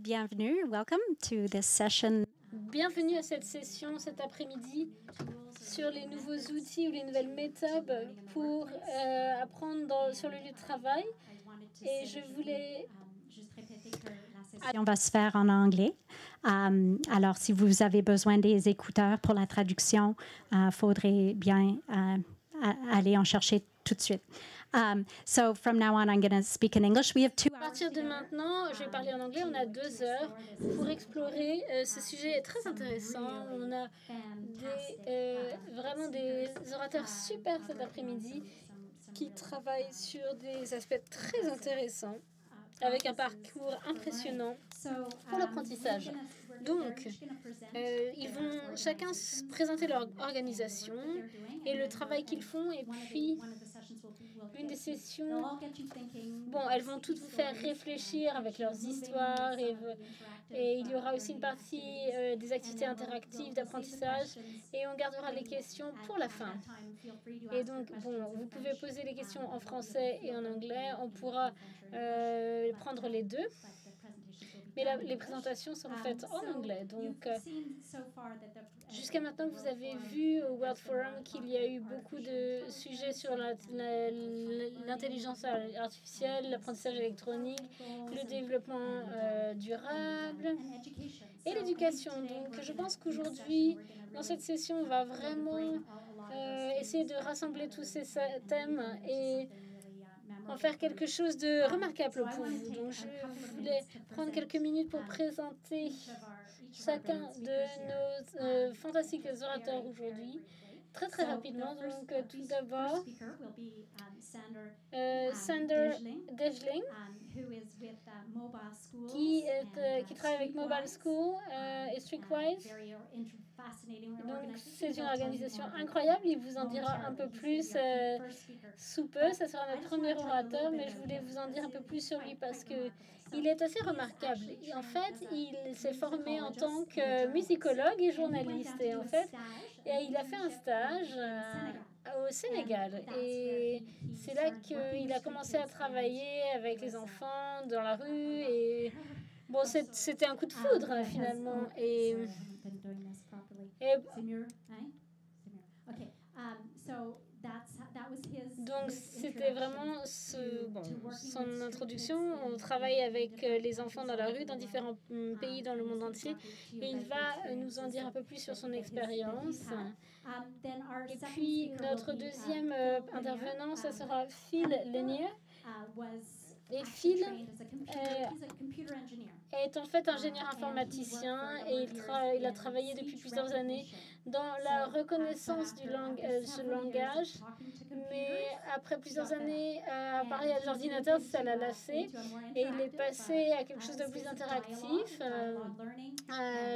Bienvenue, welcome to this session. Bienvenue à cette session cet après-midi sur les nouveaux outils ou les nouvelles méthodes pour apprendre sur le lieu de travail. Et je voulais... On va se faire en anglais. Alors, si vous avez besoin des écouteurs pour la traduction, faudrait bien aller en chercher tout de suite. So from now on, I'm going to speak in English. We have 2 hours. À partir de maintenant, je vais parler en anglais. On a 2 heures pour explorer ce sujet très intéressant. On a vraiment des orateurs super cet après-midi qui travaillent sur des aspects très intéressants avec un parcours impressionnant pour l'apprentissage. Donc, ils vont chacun présenter leur organisation et le travail qu'ils font, et puis une des sessions, bon, elles vont toutes vous faire réfléchir avec leurs histoires, et il y aura aussi une partie des activités interactives d'apprentissage, et on gardera les questions pour la fin. Et donc, bon, vous pouvez poser les questions en français et en anglais, on pourra prendre les deux. Mais les présentations seront faites en anglais. Donc, jusqu'à maintenant, vous avez vu au World Forum qu'il y a eu beaucoup de sujets sur l'intelligence artificielle, l'apprentissage électronique, le développement durable et l'éducation. Donc, je pense qu'aujourd'hui, dans cette session, on va vraiment essayer de rassembler tous ces thèmes et en faire quelque chose de remarquable pour vous. Donc, je voulais prendre quelques minutes pour présenter chacun de nos fantastiques orateurs aujourd'hui. Très rapidement. Donc, tout d'abord, Sander Dejling, qui travaille avec Mobile School et Streetwise. Donc, c'est une organisation incroyable. Il vous en dira un peu plus sous peu. Ça sera notre premier orateur, mais je voulais vous en dire un peu plus sur lui parce qu'il est assez remarquable. En fait, il s'est formé en tant que musicologue et journaliste. Et en fait, il a fait un stage au Sénégal. Et c'est là qu'il a commencé à travailler avec les enfants dans la rue. Et bon, c'était un coup de foudre, finalement. Donc, c'était vraiment son introduction. On travaille avec les enfants dans la rue dans différents pays dans le monde entier. Et il va nous en dire un peu plus sur son expérience. Et puis, notre deuxième intervenant, ça sera Phil Lanier. Et Phil est en fait ingénieur informaticien et il a travaillé depuis plusieurs années dans la reconnaissance du langage. Mais après plusieurs années à parler à l'ordinateur, ça l'a lassé et il est passé à quelque chose de plus interactif,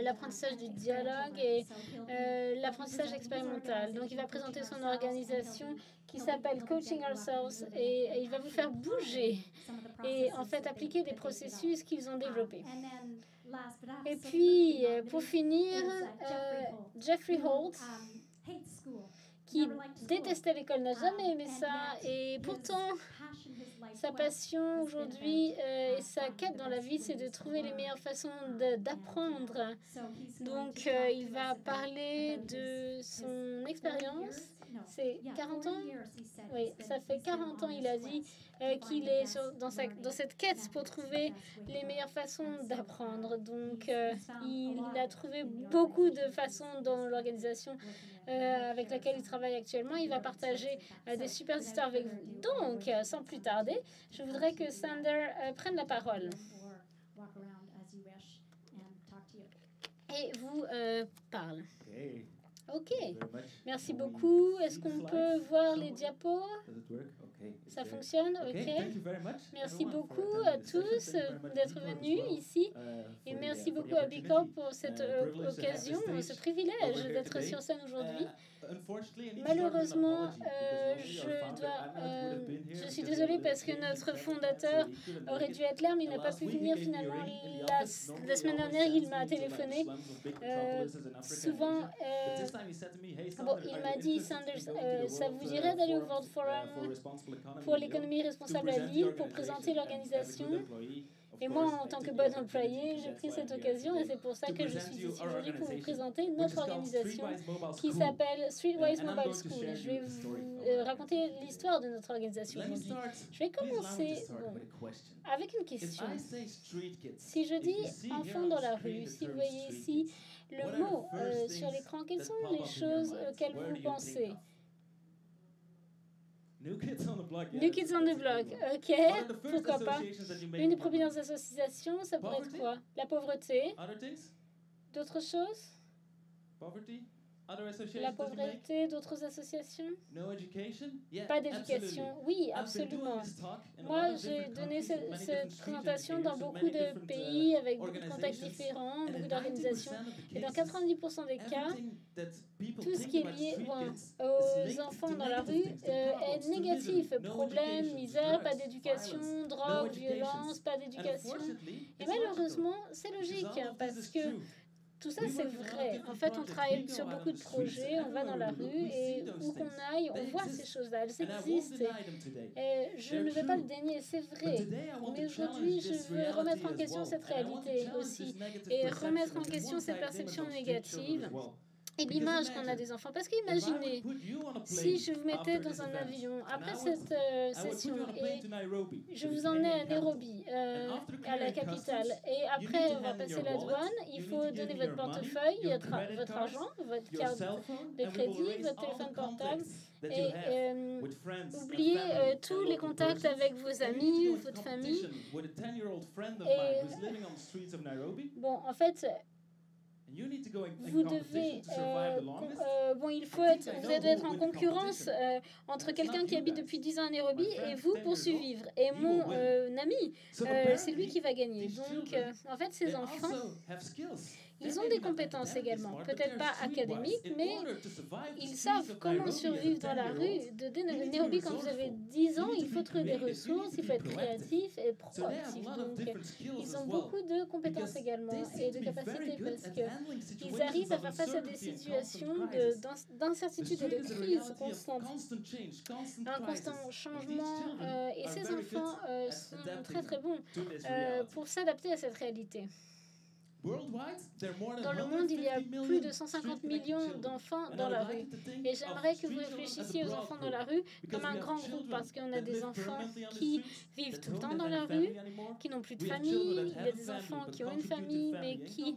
l'apprentissage du dialogue et l'apprentissage expérimental. Donc il va présenter son organisation qui s'appelle Coaching Ourselves et il va vous faire bouger et en fait appliquer des processus qu'ils ont développés. Et puis, pour finir, Jeffrey Holt, qui détestait l'école, n'a jamais aimé ça. Et pourtant, sa passion aujourd'hui et sa quête dans la vie, c'est de trouver les meilleures façons d'apprendre. Donc, il va parler de son expérience. C'est 40 ans? Oui, ça fait 40 ans, il a dit, qu'il est dans cette quête pour trouver les meilleures façons d'apprendre. Donc, il a trouvé beaucoup de façons dans l'organisation avec laquelle il travaille actuellement. Il va partager des super histoires avec vous. Donc, sans plus tarder, je voudrais que Sander prenne la parole. Et vous parle. OK. Merci beaucoup. Est-ce qu'on peut voir les diapos? Ça fonctionne? OK. Merci beaucoup à tous d'être venus ici. Et merci beaucoup à Bicor pour cette occasion, ce privilège d'être sur scène aujourd'hui. Malheureusement, je suis désolée parce que notre fondateur aurait dû être là, mais il n'a pas pu venir finalement. La semaine dernière, il m'a téléphoné. Souvent, il m'a dit, Sanders, ça vous dirait d'aller au World Forum pour l'économie responsable à Lille pour présenter l'organisation? Et moi, en tant que bonne employée, j'ai pris cette occasion et c'est pour ça que je suis ici aujourd'hui pour vous présenter notre organisation qui s'appelle Streetwise Mobile School. Et je vais vous raconter l'histoire de notre organisation aujourd'hui. Je vais commencer avec une question. Si je dis enfants dans la rue, si vous voyez ici le mot sur l'écran, quelles sont les choses auxquelles vous pensez? New Kids on the Block, ok, pourquoi pas. Une des premières associations, ça pourrait être quoi? La pauvreté. D'autres choses? La pauvreté, d'autres associations? Pas d'éducation? Oui, absolument. Moi, j'ai donné cette présentation dans beaucoup de pays avec beaucoup de contacts différents, beaucoup d'organisations. Et dans 90% des cas, tout ce qui est lié aux enfants dans la rue est négatif. Problèmes, misère, pas d'éducation, drogue, violence, pas d'éducation. Et malheureusement, c'est logique parce que tout ça, c'est vrai. En fait, on travaille sur beaucoup de projets, on va dans la rue et où qu'on aille, on voit ces choses-là. Elles existent et je ne vais pas le dénier, c'est vrai. Mais aujourd'hui, je veux remettre en question cette réalité aussi et remettre en question ces perceptions négatives et l'image qu'on a des enfants. Parce qu'imaginez, si je vous mettais dans un avion après cette session et je vous emmenais à Nairobi, à la capitale, et après on va passer la douane, il faut donner votre portefeuille, votre argent, votre carte de crédit, votre téléphone portable, et oubliez tous les contacts avec vos amis ou votre famille. Et, bon, en fait, vous devez, vous devez être en concurrence entre quelqu'un qui habite depuis 10 ans à Nairobi et vous pour survivre. Et mon ami, c'est lui qui va gagner. Donc, en fait, ces enfants, ils ont des compétences également. Peut-être pas académiques, mais ils savent comment survivre dans la rue. De Nairobi, quand vous avez 10 ans, il faut trouver des ressources, il faut être créatif et proactif. Donc, ils ont beaucoup de compétences également et de capacités parce qu'ils arrivent à faire face à des situations d'incertitude et de crise constante. Un constant changement. Et ces enfants sont très très bons pour s'adapter à cette réalité. Dans le monde, il y a plus de 150 millions d'enfants dans la rue. Et j'aimerais que vous réfléchissiez aux enfants dans la rue comme un grand groupe, parce qu'on a des enfants qui vivent tout le temps dans la rue, qui n'ont plus de famille. Il y a des enfants qui ont une famille, mais qui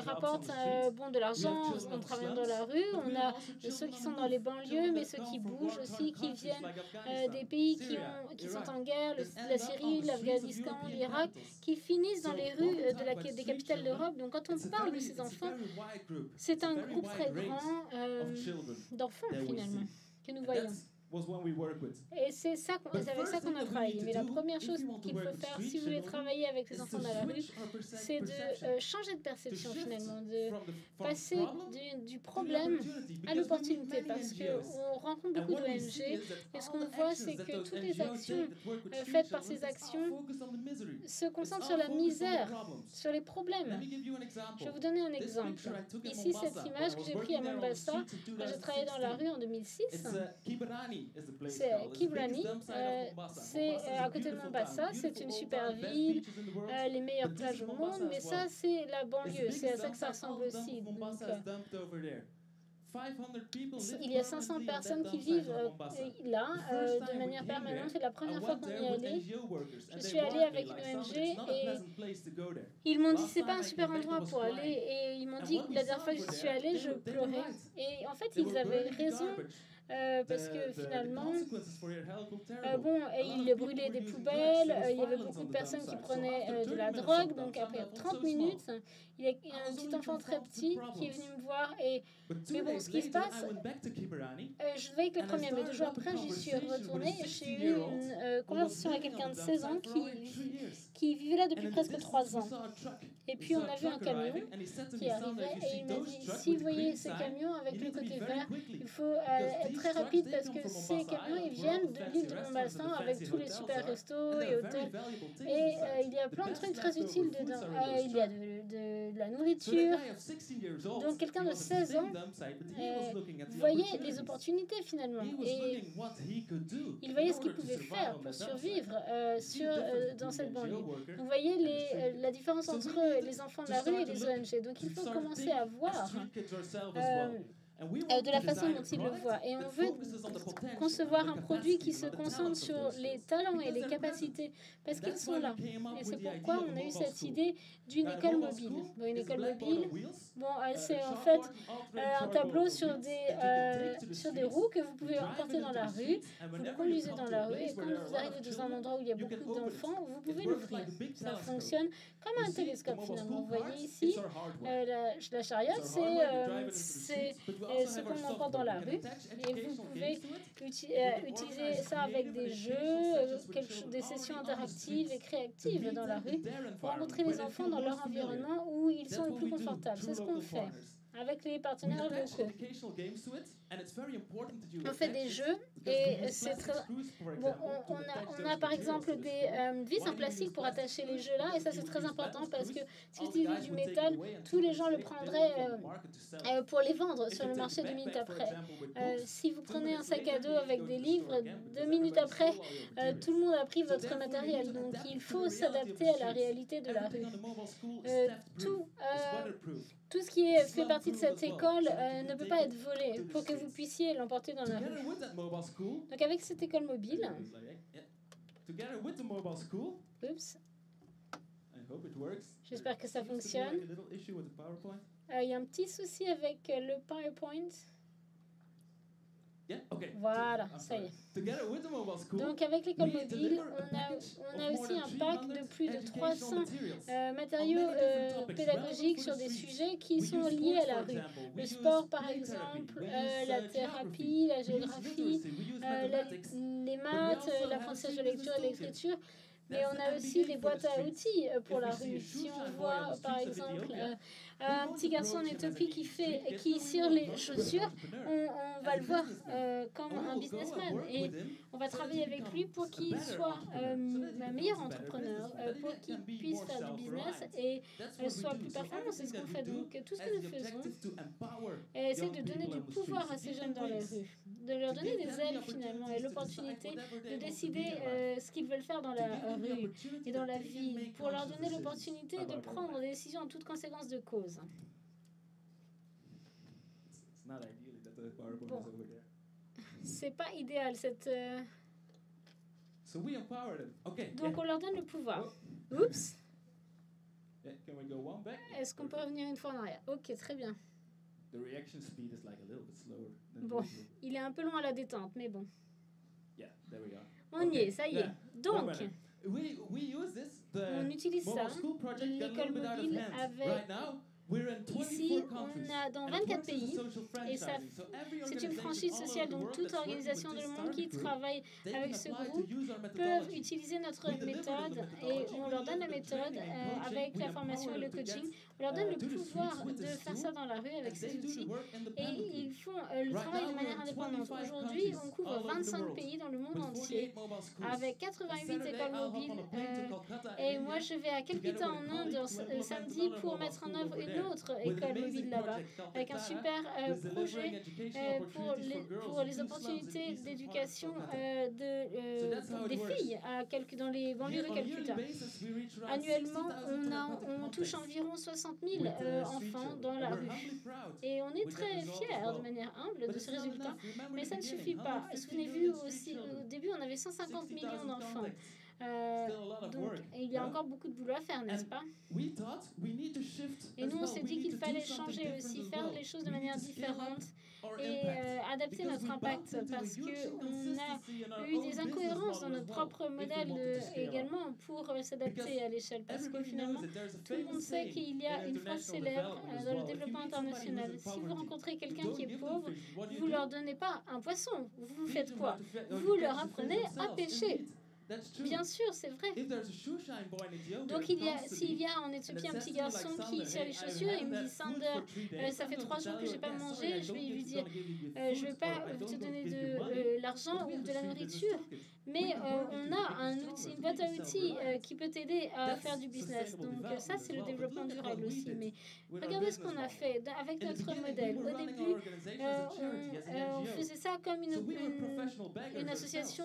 rapportent de l'argent en travaillant dans la rue. On a ceux qui sont dans les banlieues, mais ceux qui bougent aussi, qui viennent des pays qui sont en guerre, la Syrie, l'Afghanistan, l'Irak, qui finissent dans les rues des capitales d'Europe. Donc quand on parle de ces enfants, c'est un groupe très grand d'enfants finalement que nous voyons. Et c'est avec ça qu'on a travaillé. Mais la première chose qu'il faut faire si vous voulez travailler avec les enfants dans la rue, c'est de changer de perception finalement, de passer du problème à l'opportunité, parce qu'on rencontre beaucoup d'ONG et ce qu'on voit, c'est que toutes les actions faites par ces actions se concentrent sur la misère, sur les problèmes. Je vais vous donner un exemple. Ici, cette image que j'ai prise à Mombasa, quand j'ai travaillé dans la rue en 2006. C'est Kibrani, c'est à côté de Mombasa, c'est une super ville, les meilleures plages au monde, mais ça c'est la banlieue, c'est à ça que ça ressemble aussi. Donc, il y a 500 personnes qui vivent là de manière permanente. C'est la première fois qu'on y est allé. Je suis allée avec une ONG et ils m'ont dit c'est pas un super endroit pour aller. Et ils m'ont dit la dernière fois que je suis allée, je pleurais. Et en fait, ils avaient raison. Parce que finalement, ils brûlaient des poubelles, il y avait beaucoup de personnes qui prenaient de la drogue, donc après 30 minutes, il y a un petit enfant très petit qui est venu me voir, mais bon, ce qui se passe, je devais être le premier, mais 2 jours après, j'y suis retournée et j'ai eu une conversation avec quelqu'un de 16 ans qui vivait là depuis presque 3 ans. Et puis on a vu un camion qui arrivait et il m'a dit, si vous voyez ce camion avec le côté vert, il faut être très rapide parce que ces camions, ils viennent de l'île de Mombasa avec tous les super restos et hôtels. Et il y a plein de trucs très utiles dedans. Il y a de la nourriture. Donc quelqu'un de 16 ans voyait les opportunités finalement. Et il voyait ce qu'il pouvait faire pour survivre dans cette banlieue. Donc, vous voyez la différence entre les enfants de la rue et les ONG. Donc, il faut commencer à voir de la façon dont ils le voient. Et on veut concevoir un produit qui se concentre sur les talents et les capacités, parce qu'ils sont là. Et c'est pourquoi on a eu cette idée d'une école mobile. Bon, une école mobile, c'est en fait un tableau sur des roues que vous pouvez emporter dans la rue. Vous le conduisez dans la rue, et quand vous arrivez dans un endroit où il y a beaucoup d'enfants, vous pouvez l'ouvrir. Ça fonctionne comme un télescope, finalement. Vous voyez ici, la chariote, c'est ce qu'on emporte dans la rue, et vous pouvez utiliser ça avec des jeux, des sessions interactives et créatives dans la rue pour rencontrer les enfants dans leur environnement où ils sont le plus confortables. C'est ce qu'on fait avec les partenaires locaux. On fait des jeux et c'est très... Bon, on a par exemple des vis en plastique pour attacher les jeux là, et ça c'est très important parce que si vous utilisez du métal, tous les gens le prendraient pour les vendre sur le marché 2 minutes après. Si vous prenez un sac à dos avec des livres, 2 minutes après, tout le monde a pris votre matériel. Donc il faut s'adapter à la réalité de la rue. Tout ce qui fait partie de cette école ne peut pas être volé pour que vous puissiez l'emporter dans la rue. Donc avec cette école mobile, oups, j'espère que ça fonctionne. Il y a un petit souci avec le PowerPoint. Voilà, ça y est. Donc avec l'école mobile, on a aussi un pack de plus de 300 matériaux pédagogiques sur des sujets qui sont liés à la rue. Le sport par exemple, la thérapie, la géographie, les maths, l'apprentissage de lecture et l'écriture. Mais on a aussi des boîtes à outils pour la rue. Si on voit par exemple un petit garçon en Éthiopie qui cire les chaussures, on va le voir comme un businessman et on va travailler avec lui pour qu'il soit un meilleur entrepreneur, pour qu'il puisse faire du business et soit plus performant. C'est ce qu'on fait. Donc tout ce que nous faisons, c'est de donner du pouvoir à ces jeunes dans les rues, de leur donner des ailes finalement et l'opportunité de décider ce qu'ils veulent faire dans la rue et dans la vie, pour leur donner l'opportunité de prendre des décisions en toute conséquence de cause. Bon, c'est pas idéal cette. Donc on leur donne le pouvoir. Oups. Est-ce qu'on peut revenir une fois en arrière? Ok, très bien. Bon, il est un peu long à la détente, mais bon. On y est, ça y est. Donc, on utilise ça, l'école mobile, avec... Ici, on a dans 24 pays, et c'est une franchise sociale, donc toute organisation dans le monde qui travaille avec ce groupe peuvent utiliser notre méthode, et on leur donne la méthode avec la formation et le coaching. On leur donne le pouvoir de faire ça dans la rue avec ces outils, et ils font le travail de manière indépendante. Aujourd'hui, on couvre 25 pays dans le monde entier, avec 88 écoles mobiles, et moi je vais à Calcutta en Inde samedi pour mettre en œuvre une autre école mobile là-bas, avec un super projet pour les opportunités d'éducation des filles dans les banlieues de Calcutta. Annuellement, on touche environ 60 000 enfants dans la rue. Et on est très fiers, de manière humble, de ce résultat. Mais ça ne suffit pas. Souvenez-vous aussi, au début, on avait 150 millions d'enfants. Donc, il y a encore beaucoup de boulot à faire, n'est-ce pas? Et nous, on s'est dit qu'il fallait changer aussi, faire les choses de manière différente et adapter notre impact, parce qu'on a eu des incohérences dans notre propre modèle également pour s'adapter à l'échelle, parce que finalement, tout le monde sait qu'il y a une phrase célèbre dans le développement international. Si vous rencontrez quelqu'un qui est pauvre, vous ne leur donnez pas un poisson. Vous faites quoi? Vous leur apprenez à pêcher. Bien sûr, c'est vrai. Donc, s'il y a en Éthiopie un petit garçon qui tire les chaussures et il me dit, Sander, ça fait 3 jours que je n'ai pas mangé, je vais lui dire, je ne vais pas te donner de l'argent ou de la nourriture, mais on a une boîte à outils qui peut t'aider à faire du business. Donc, ça, c'est le développement durable aussi. Mais regardez ce qu'on a fait avec notre modèle. Au début, on faisait ça comme une association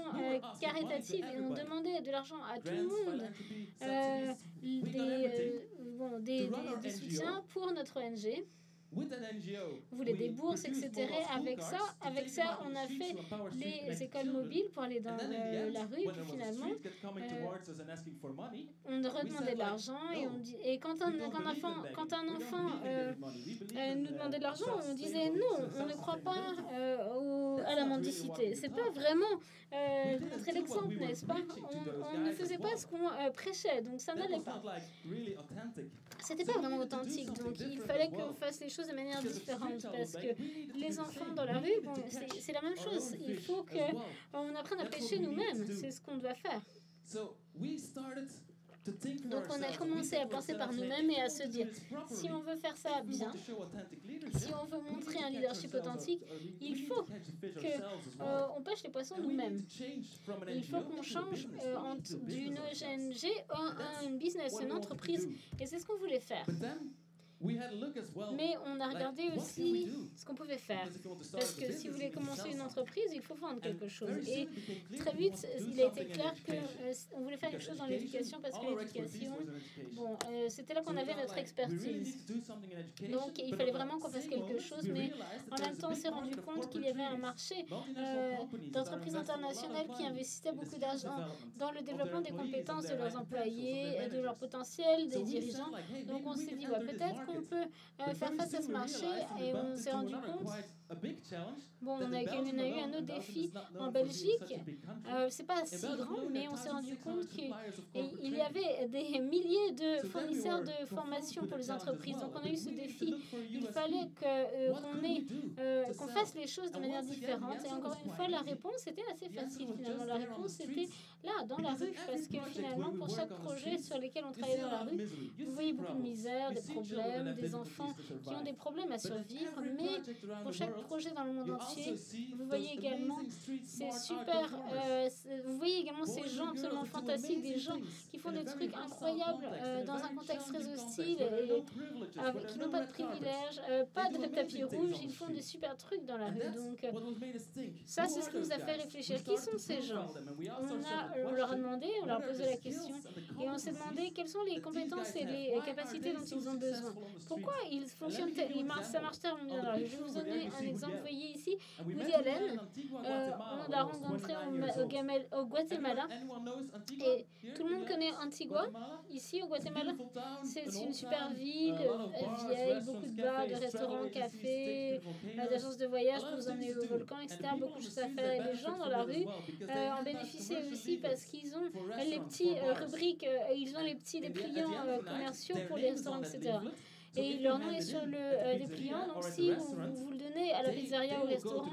caritative et on demandait de l'argent à tout le monde, des soutiens pour notre ONG. Vous voulez des bourses, etc. Avec ça, on a fait les écoles mobiles pour aller dans la rue. Et puis finalement, on redemandait de l'argent. Et quand un enfant nous demandait de l'argent, on disait non, on ne croit pas à la mendicité. C'est pas vraiment montrer l'exemple, n'est-ce pas? On ne faisait pas ce qu'on prêchait, donc ça n'allait pas. C'était pas vraiment authentique, donc il fallait qu'on fasse les choses de manière différente parce que les enfants dans la rue, bon, c'est la même chose. Il faut qu'on apprenne à pêcher nous-mêmes, c'est ce qu'on doit faire. Donc on a commencé à penser par nous-mêmes et à se dire, si on veut faire ça bien, si on veut montrer un leadership authentique, il faut qu'on pêche les poissons nous-mêmes. Il faut qu'on change d'une ONG à un business, une entreprise. Et c'est ce qu'on voulait faire. Mais on a regardé aussi ce qu'on pouvait faire. Parce que si vous voulez commencer une entreprise, il faut vendre quelque chose. Et très vite, il a été clair qu'on voulait faire quelque chose dans l'éducation parce que l'éducation, bon, c'était là qu'on avait notre expertise. Donc, il fallait vraiment qu'on fasse quelque chose. Mais en même temps, on s'est rendu compte qu'il y avait un marché d'entreprises internationales qui investissaient beaucoup d'argent dans le développement des compétences de leurs employés, de leur potentiel, des dirigeants. Donc, on s'est dit, ouais, peut-être qu'on peut faire face à ce marché et on s'est rendu compte. Bon, on a eu un autre défi en Belgique. C'est pas si grand, mais on s'est rendu compte qu'il y avait des milliers de fournisseurs de formation pour les entreprises. Donc, on a eu ce défi. Il fallait qu'on fasse les choses de manière différente. Et encore une fois, la réponse était assez facile. Finalement, la réponse était là, dans la rue, parce que finalement, pour chaque projet sur lequel on travaillait dans la rue, vous voyez beaucoup de misère, des problèmes, des enfants qui ont des problèmes à survivre, mais pour chaque projet dans le monde entier, vous voyez également ces vous voyez également ces gens absolument fantastiques, des gens qui font des trucs incroyables dans un contexte très hostile et qui n'ont pas de privilèges, pas de tapis rouge, ils font des super trucs dans la rue. Donc ça, c'est ce qui nous a fait réfléchir. Qui sont ces gens? On leur a demandé, on leur a posé la question et on s'est demandé quelles sont les compétences et les capacités dont ils ont besoin. Pourquoi ils fonctionnent, ça marche tellement bien dans la rue? Je vais vous donner un exemple. Vous voyez ici, Woody Allen, on l'a rencontré au Guatemala. Et tout le monde connaît Antigua, ici au Guatemala. C'est une super ville, vieille, beaucoup de bars, de restaurants, cafés, d'agences de voyage pour vous emmener au volcan, etc. Beaucoup de choses à faire. Et les gens dans la rue en bénéficient aussi parce qu'ils ont les petits rubriques, ils ont les petits dépliants commerciaux pour les restaurants, etc. Et leur nom est sur le dépliant. Donc, si vous le donnez à la pizzeria ou au restaurant,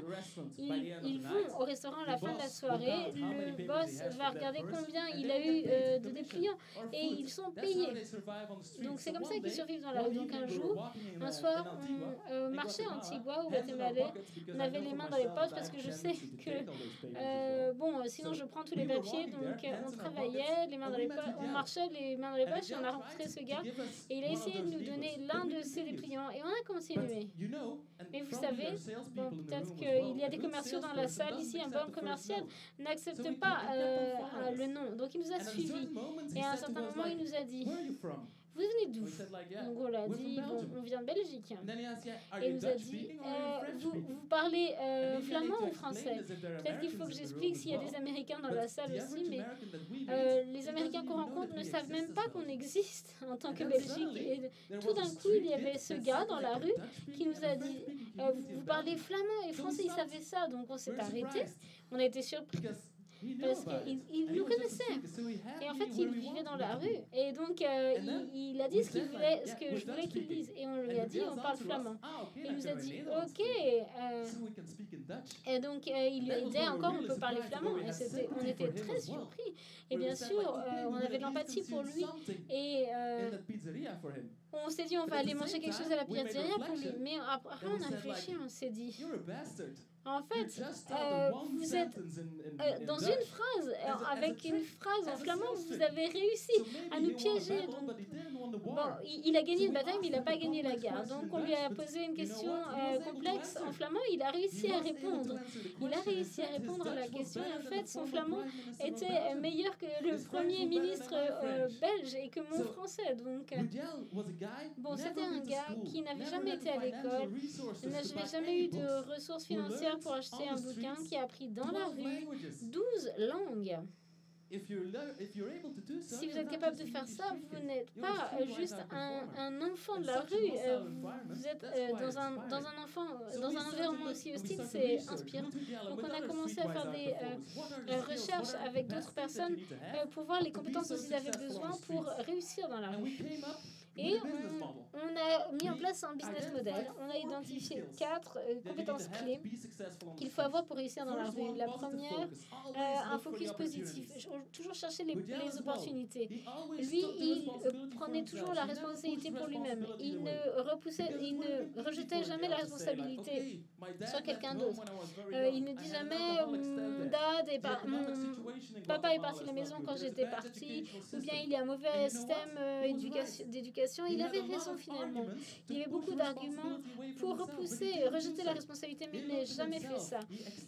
ils vont au restaurant à la fin de la soirée. Le boss va regarder combien il a eu de dépliants et ils sont payés. Donc, c'est comme ça qu'ils survivent dans la rue. Donc, un soir, on marchait en Antigua, au Guatemala. On avait les mains dans les poches parce que je sais que, sinon je prends tous les papiers. Donc, on travaillait, les mains dans les poches, on marchait les mains dans les poches et on a rencontré ce gars. Et il a essayé de nous donner l'un de ces dépliants et on a continué. Mais vous savez, peut-être qu'il y a des commerciaux dans la salle ici, un bon commercial n'accepte pas le nom. Donc il nous a suivis et à un certain moment il nous a dit: vous venez d'où? Donc on l'a dit, bon, on vient de Belgique. Et il nous a dit, vous parlez flamand ou français? Peut-être qu'il faut que j'explique s'il y a des Américains dans la salle aussi, mais les Américains qu'on rencontre ne savent même pas qu'on existe en tant que Belgique. Et tout d'un coup, il y avait ce gars dans la rue qui nous a dit, vous parlez flamand et français, il savait ça. Donc on s'est arrêté, on a été surpris. Parce qu'il nous connaissait. Et en fait, il vivait dans la rue. Et donc, il a dit ce que je voulais qu'il dise. Et on lui a dit, on parle flamand. Et il nous a dit, OK. Et donc, il lui a dit, encore, on peut parler flamand. Et on était très surpris. Et bien sûr, on avait de l'empathie pour lui. Et on s'est dit, on va aller manger quelque chose à la pizzeria pour lui. Mais après, on a réfléchi, on s'est dit, en fait, vous êtes dans une phrase, avec une phrase en flamand, vous avez réussi à nous piéger. Donc, Bon, il a gagné une bataille, mais il n'a pas gagné la guerre. Donc, on lui a posé une question complexe en flamand. Il a réussi à répondre. Il a réussi à répondre à la question. Et en fait, son flamand était meilleur que le premier ministre belge et que mon français. Donc, bon, c'était un gars qui n'avait jamais été à l'école, n'avait jamais eu de ressources financières pour acheter un bouquin, qui a appris dans la rue 12 langues. Si vous êtes capable de faire ça, vous n'êtes pas juste un enfant de la rue. Vous êtes dans un environnement aussi hostile, c'est inspirant. Donc on a commencé à faire des recherches avec d'autres personnes pour voir les compétences dont ils avaient besoin pour réussir dans la rue. Et on a mis en place un business model. On a identifié 4 compétences clés qu'il faut avoir pour réussir dans la rue. La première, un focus positif. Toujours chercher les opportunités. Lui, il prenait toujours la responsabilité pour lui-même. Il ne rejetait jamais la responsabilité sur quelqu'un d'autre. Il ne dit jamais mon papa est parti de la maison quand j'étais parti, ou bien il y a un mauvais système d'éducation. Il avait raison finalement. Il y avait beaucoup d'arguments pour rejeter la responsabilité, mais il n'a jamais fait ça.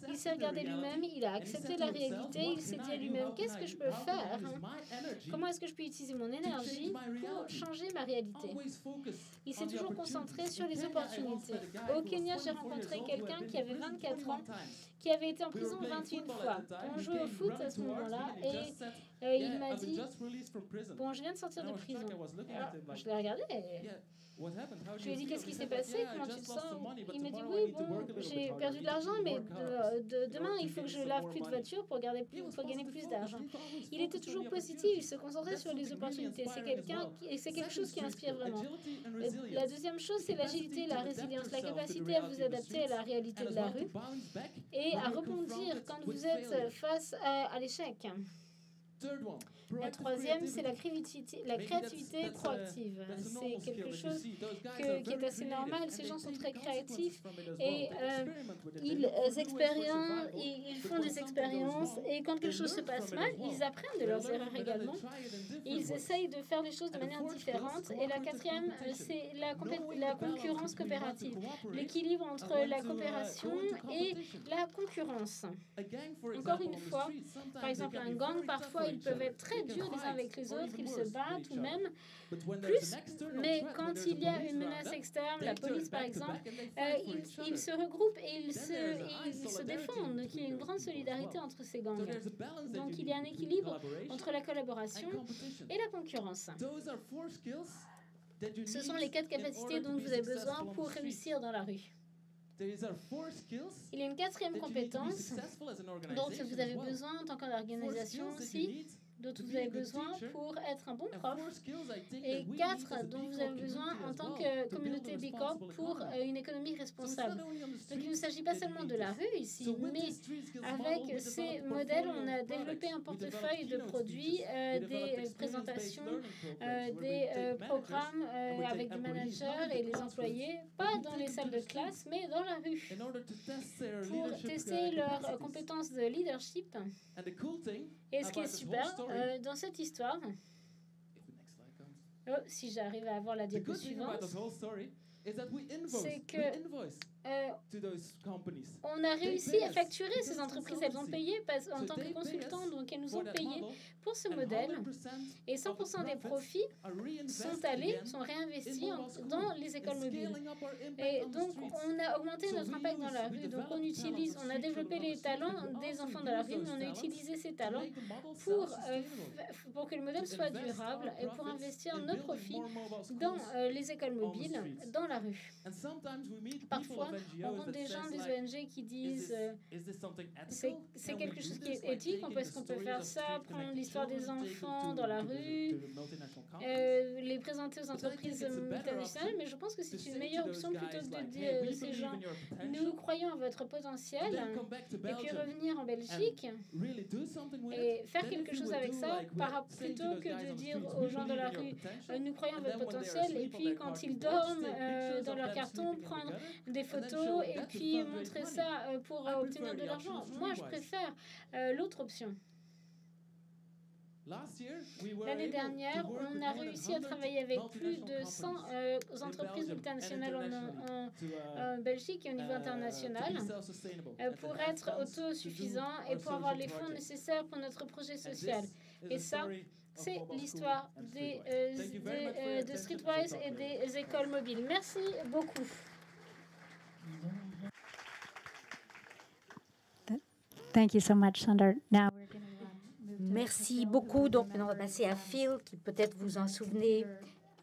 Il s'est regardé lui-même, il a accepté la réalité, il s'est dit à lui-même, qu'est-ce que je peux faire? Comment est-ce que je peux utiliser mon énergie pour changer ma réalité? Il s'est toujours concentré sur les opportunités. Au Kenya, j'ai rencontré quelqu'un qui avait 24 ans, qui avait été en prison 21 fois. On jouait au foot à ce moment-là et il m'a dit, bon, je viens de sortir de prison. Alors, je l'ai regardé et je lui ai dit, qu'est-ce qui s'est passé? Comment tu te sens? Il m'a dit, oui, bon, j'ai perdu de l'argent, mais demain, il faut que je lave plus de voitures pour gagner plus d'argent. Il était toujours positif, il se concentrait sur les opportunités. C'est quelque chose qui inspire vraiment. La deuxième chose, c'est l'agilité et la résilience, la capacité à vous adapter à la réalité de la rue et à rebondir quand vous êtes face à l'échec. La troisième, c'est la créativité proactive. C'est quelque chose qui est assez normal. Ces gens sont très créatifs et ils font des expériences et quand quelque chose se passe mal, ils apprennent de leurs erreurs également. Et ils essayent de faire les choses de manière différente. Et la quatrième, c'est la concurrence coopérative. L'équilibre entre la coopération et la concurrence. Encore une fois, par exemple, un gang, parfois, ils peuvent être très durs les uns avec les autres, ils se battent ou même plus. Mais quand il y a une menace externe, la police par exemple, ils se regroupent et ils se défendent. Donc il y a une grande solidarité entre ces gangs. Donc il y a un équilibre entre la collaboration et la concurrence. Ce sont les 4 capacités dont vous avez besoin pour réussir dans la rue. Il y a une 4e compétence dont vous avez besoin en tant qu'organisation aussi, dont vous avez besoin pour être un bon prof, et 4 dont vous avez besoin en tant que communauté B Corp pour une économie responsable. Donc il ne s'agit pas seulement de la rue ici, mais avec ces modèles, on a développé un portefeuille de produits, des présentations, des programmes avec des managers et les employés, pas dans les salles de classe, mais dans la rue, pour tester leurs compétences de leadership. Et ce qui est super dans cette histoire, si j'arrive à avoir la diapo suivante, c'est que on a réussi à facturer ces entreprises. Elles ont payé en tant que consultants, donc elles nous ont payé pour ce modèle. Et 100% des profits sont réinvestis dans les écoles mobiles. Et donc, on a augmenté notre impact dans la rue. Donc, on a développé les talents des enfants de la rue, mais on a utilisé ces talents pour que le modèle soit durable et pour investir nos profits dans les écoles mobiles, dans la rue. Parfois, on rencontre des gens des ONG qui disent c'est quelque chose qui est éthique, est-ce qu'on peut faire ça, prendre l'histoire des enfants dans la rue, les présenter aux entreprises multinationales, mais je pense que c'est une meilleure option plutôt que de dire à ces gens nous croyons à votre potentiel et puis revenir en Belgique et faire quelque chose avec ça plutôt que de dire aux gens de la rue nous croyons à votre potentiel et puis quand ils dorment dans leur carton prendre des photos et puis montrer ça pour obtenir de l'argent. Moi, je préfère l'autre option. L'année dernière, on a réussi à travailler avec plus de 100 entreprises multinationales en Belgique et au niveau international pour être autosuffisants et pour avoir les fonds nécessaires pour notre projet social. Et ça, c'est l'histoire de Streetwise et des écoles mobiles. Merci beaucoup. Thank you so much, Sander. Now we're going Merci beaucoup. Donc, maintenant, on va passer à Phil, qui peut-être vous en souvenez,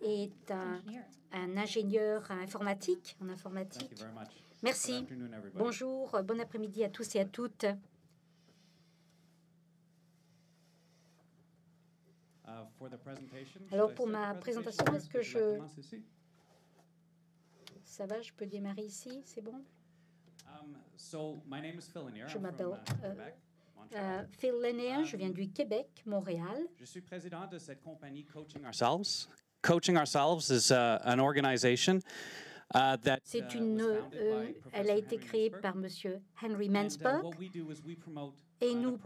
est un ingénieur informatique, en informatique. Merci. Bonjour, bon après-midi à tous et à toutes. Alors, pour ma présentation, est-ce que ça va, je peux démarrer ici, c'est bon? Je m'appelle Phil Lanier, je viens du Québec, Montréal. Je suis président de cette compagnie Coaching Ourselves. Coaching Ourselves is an organization that elle a été créée par Monsieur Henry Mansberg et nous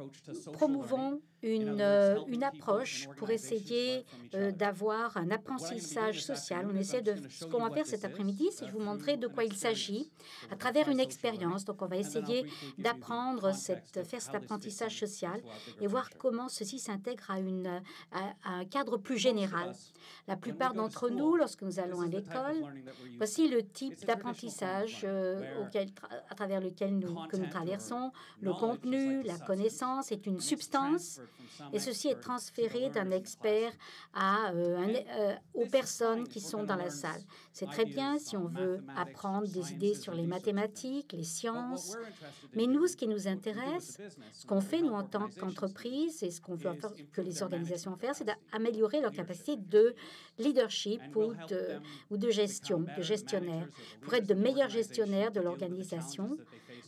promouvons une approche pour essayer d'avoir un apprentissage social. Ce qu'on va faire cet après-midi, c'est de vous montrer de quoi il s'agit à travers une expérience. Donc, on va essayer d'apprendre, faire cet apprentissage social et voir comment ceci s'intègre à un cadre plus général. La plupart d'entre nous, lorsque nous allons à l'école, voici le type d'apprentissage à travers lequel nous traversons. Le contenu, la connaissance est une substance et ceci est transféré d'un expert aux personnes qui sont dans la salle. C'est très bien si on veut apprendre des idées sur les mathématiques, les sciences, mais nous, ce qui nous intéresse, ce qu'on fait nous en tant qu'entreprise et ce qu'on veut que les organisations fassent, c'est d'améliorer leur capacité de leadership ou de gestion, de gestionnaire, pour être de meilleurs gestionnaires de l'organisation,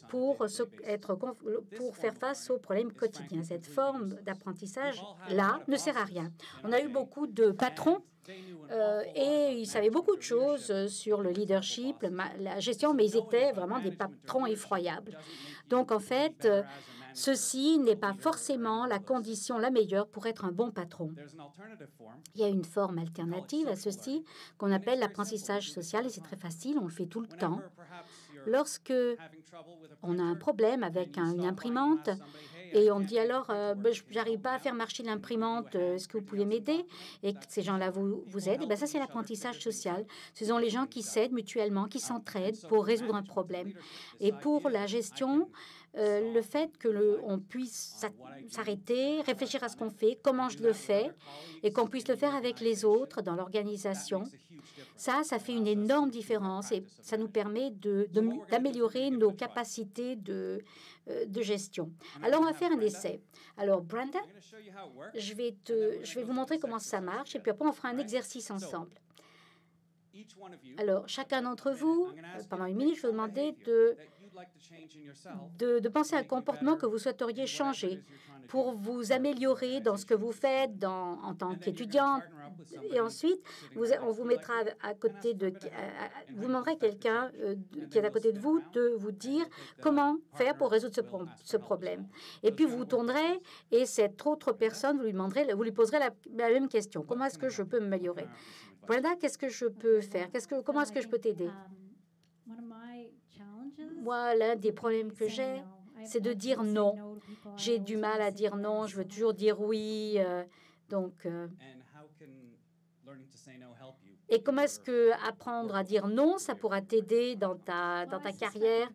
pour faire face aux problèmes quotidiens. Cette forme d'apprentissage-là ne sert à rien. On a eu beaucoup de patrons et ils savaient beaucoup de choses sur le leadership, la gestion, mais ils étaient vraiment des patrons effroyables. Donc, en fait, ceci n'est pas forcément la condition la meilleure pour être un bon patron. Il y a une forme alternative à ceci qu'on appelle l'apprentissage social et c'est très facile, on le fait tout le temps. Lorsque on a un problème avec une imprimante et on dit alors, je n'arrive pas à faire marcher l'imprimante, est-ce que vous pouvez m'aider? Et que ces gens-là vous aident, et bien ça c'est l'apprentissage social. Ce sont les gens qui s'aident mutuellement, qui s'entraident pour résoudre un problème. Et pour la gestion, le fait qu'on puisse s'arrêter, réfléchir à ce qu'on fait, comment je le fais, et qu'on puisse le faire avec les autres dans l'organisation, ça fait une énorme différence et ça nous permet d'améliorer nos capacités de gestion. Alors, on va faire un essai. Alors, Brenda, je vais vous montrer comment ça marche et puis après, on fera un exercice ensemble. Alors, chacun d'entre vous, pendant une minute, je vais vous demander de penser à un comportement que vous souhaiteriez changer pour vous améliorer dans ce que vous faites en tant qu'étudiant. Et ensuite, on vous mettra à côté vous demanderez à quelqu'un qui est à côté de vous dire comment faire pour résoudre ce problème. Et puis, vous vous tournerez et cette autre personne, vous lui poserez la même question. Comment est-ce que je peux m'améliorer? Brenda, qu'est-ce que je peux faire? Comment est-ce que je peux t'aider? Moi, l'un des problèmes que j'ai, c'est de dire non. J'ai du mal à dire non, je veux toujours dire oui. Et comment est-ce que apprendre à dire non, ça pourra t'aider dans ta carrière?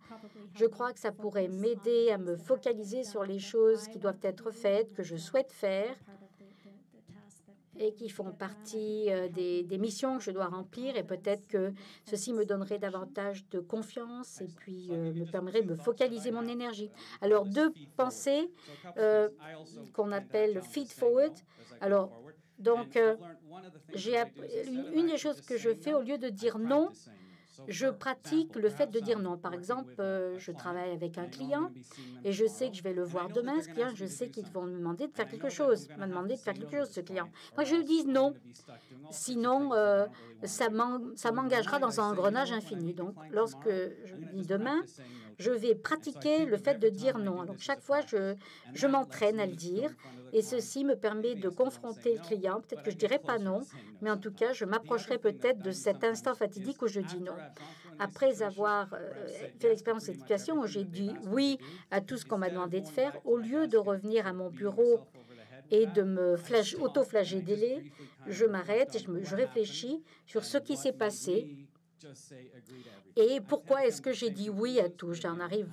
Je crois que ça pourrait m'aider à me focaliser sur les choses qui doivent être faites, que je souhaite faire, et qui font partie des missions que je dois remplir. Et peut-être que ceci me donnerait davantage de confiance et puis me permettrait de me focaliser mon énergie. Alors, deux pensées qu'on appelle feed forward. Alors, donc, une des choses que je fais, au lieu de dire non, je pratique le fait de dire non. Par exemple, je travaille avec un client et je sais que je vais le voir demain. Ce client, je sais qu'ils vont me demander de faire quelque chose, ce client. Moi, je lui dis non. Sinon, ça m'engagera dans un engrenage infini. Donc, lorsque je dis demain, je vais pratiquer le fait de dire non. Alors, chaque fois, je m'entraîne à le dire Et ceci me permet de confronter le client. Peut-être que je ne dirai pas non, mais en tout cas, je m'approcherai peut-être de cet instant fatidique où je dis non. Après avoir fait l'expérience de cette situation où j'ai dit oui à tout ce qu'on m'a demandé de faire, au lieu de revenir à mon bureau et de me auto-flageller, je m'arrête et je réfléchis sur ce qui s'est passé et pourquoi est-ce que j'ai dit oui à tout. J'en arrive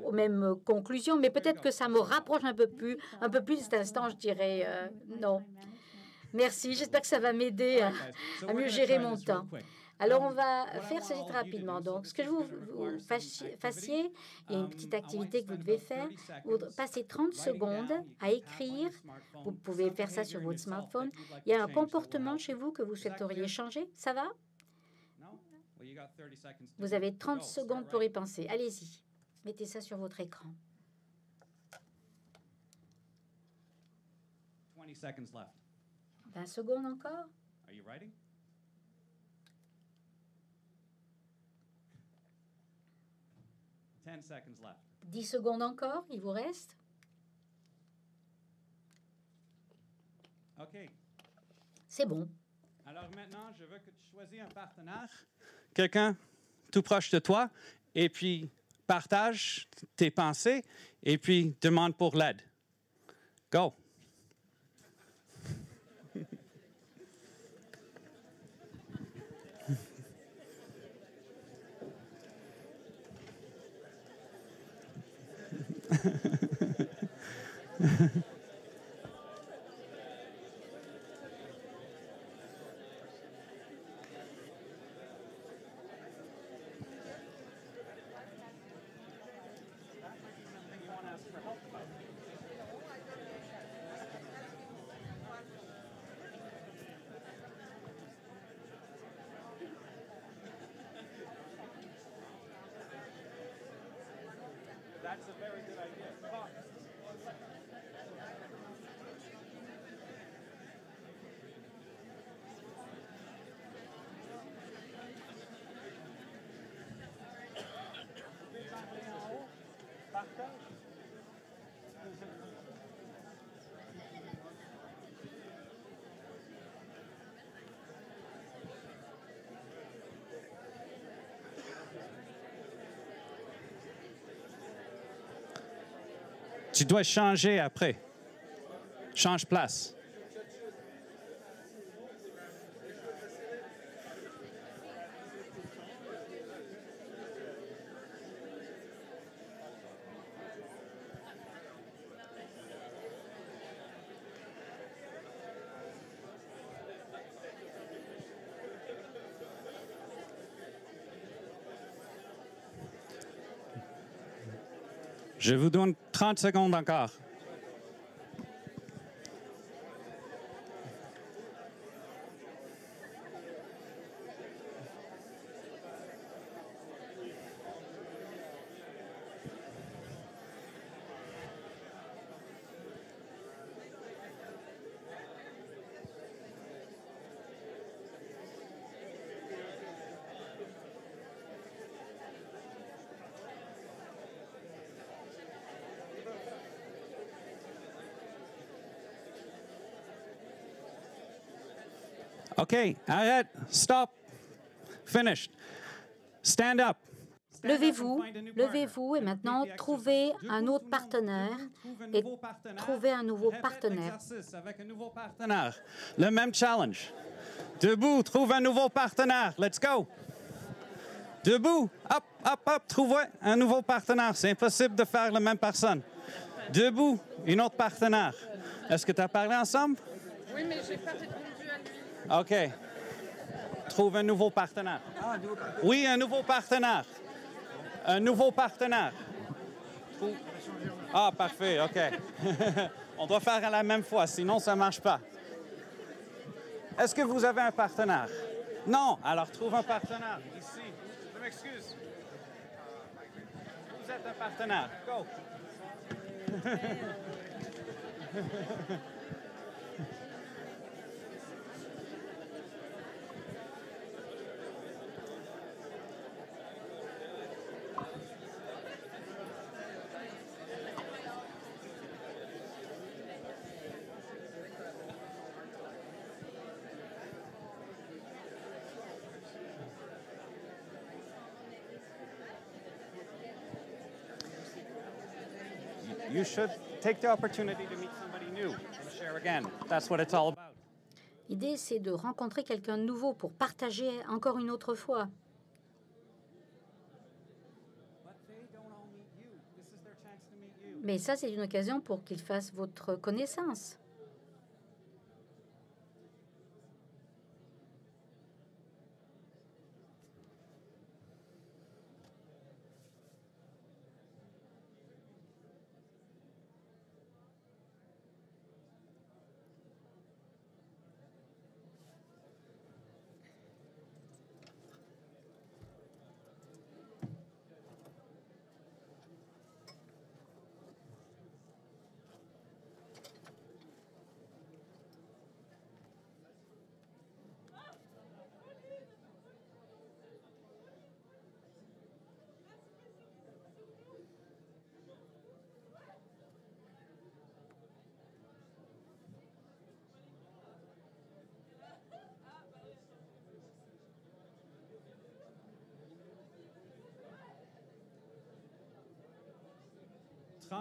aux mêmes conclusions, mais peut-être que ça me rapproche un peu plus cet instant, je dirais non. Merci, j'espère que ça va m'aider à mieux gérer mon temps. Alors, on va faire ceci très rapidement. Donc, ce que je vous fassiez, il y a une petite activité que vous devez faire. Vous passez 30 secondes à écrire. Vous pouvez faire ça sur votre smartphone. Il y a un comportement chez vous que vous souhaiteriez changer. Ça va? Vous avez 30 secondes pour y penser. Allez-y. Mettez ça sur votre écran. 20 secondes encore. 10 secondes encore, il vous reste. C'est bon. Alors maintenant, je veux que tu choisisses un partenaire, quelqu'un tout proche de toi, et puis partage tes pensées, et puis demande pour l'aide. Go! That's a very good idea. Tu dois changer après. Change place. Je vous donne 30 secondes encore. OK, arrête, stop, finished. Stand up. Levez-vous, levez-vous et maintenant trouvez un autre partenaire et trouvez un nouveau partenaire. Avec un nouveau partenaire. Le même challenge. Debout, trouve un nouveau partenaire. Let's go. Debout, hop, hop, hop, trouvez un nouveau partenaire. C'est impossible de faire la même personne. Debout, une autre partenaire. Est-ce que tu as parlé ensemble? Oui, mais je n'ai pas répondu à lui. OK. Trouve un nouveau partenaire. Oui, un nouveau partenaire. Un nouveau partenaire. Ah, parfait, OK. On doit faire à la même fois, sinon ça ne marche pas. Est-ce que vous avez un partenaire? Non, alors trouve un partenaire. Ici. Je m'excuse. Vous êtes un partenaire. Go. You should take the opportunity to meet somebody new and share again. That's what it's all about. L'idée, c'est de rencontrer quelqu'un de nouveau pour partager encore une autre fois. Mais ça, c'est une occasion pour qu'ils fassent votre connaissance.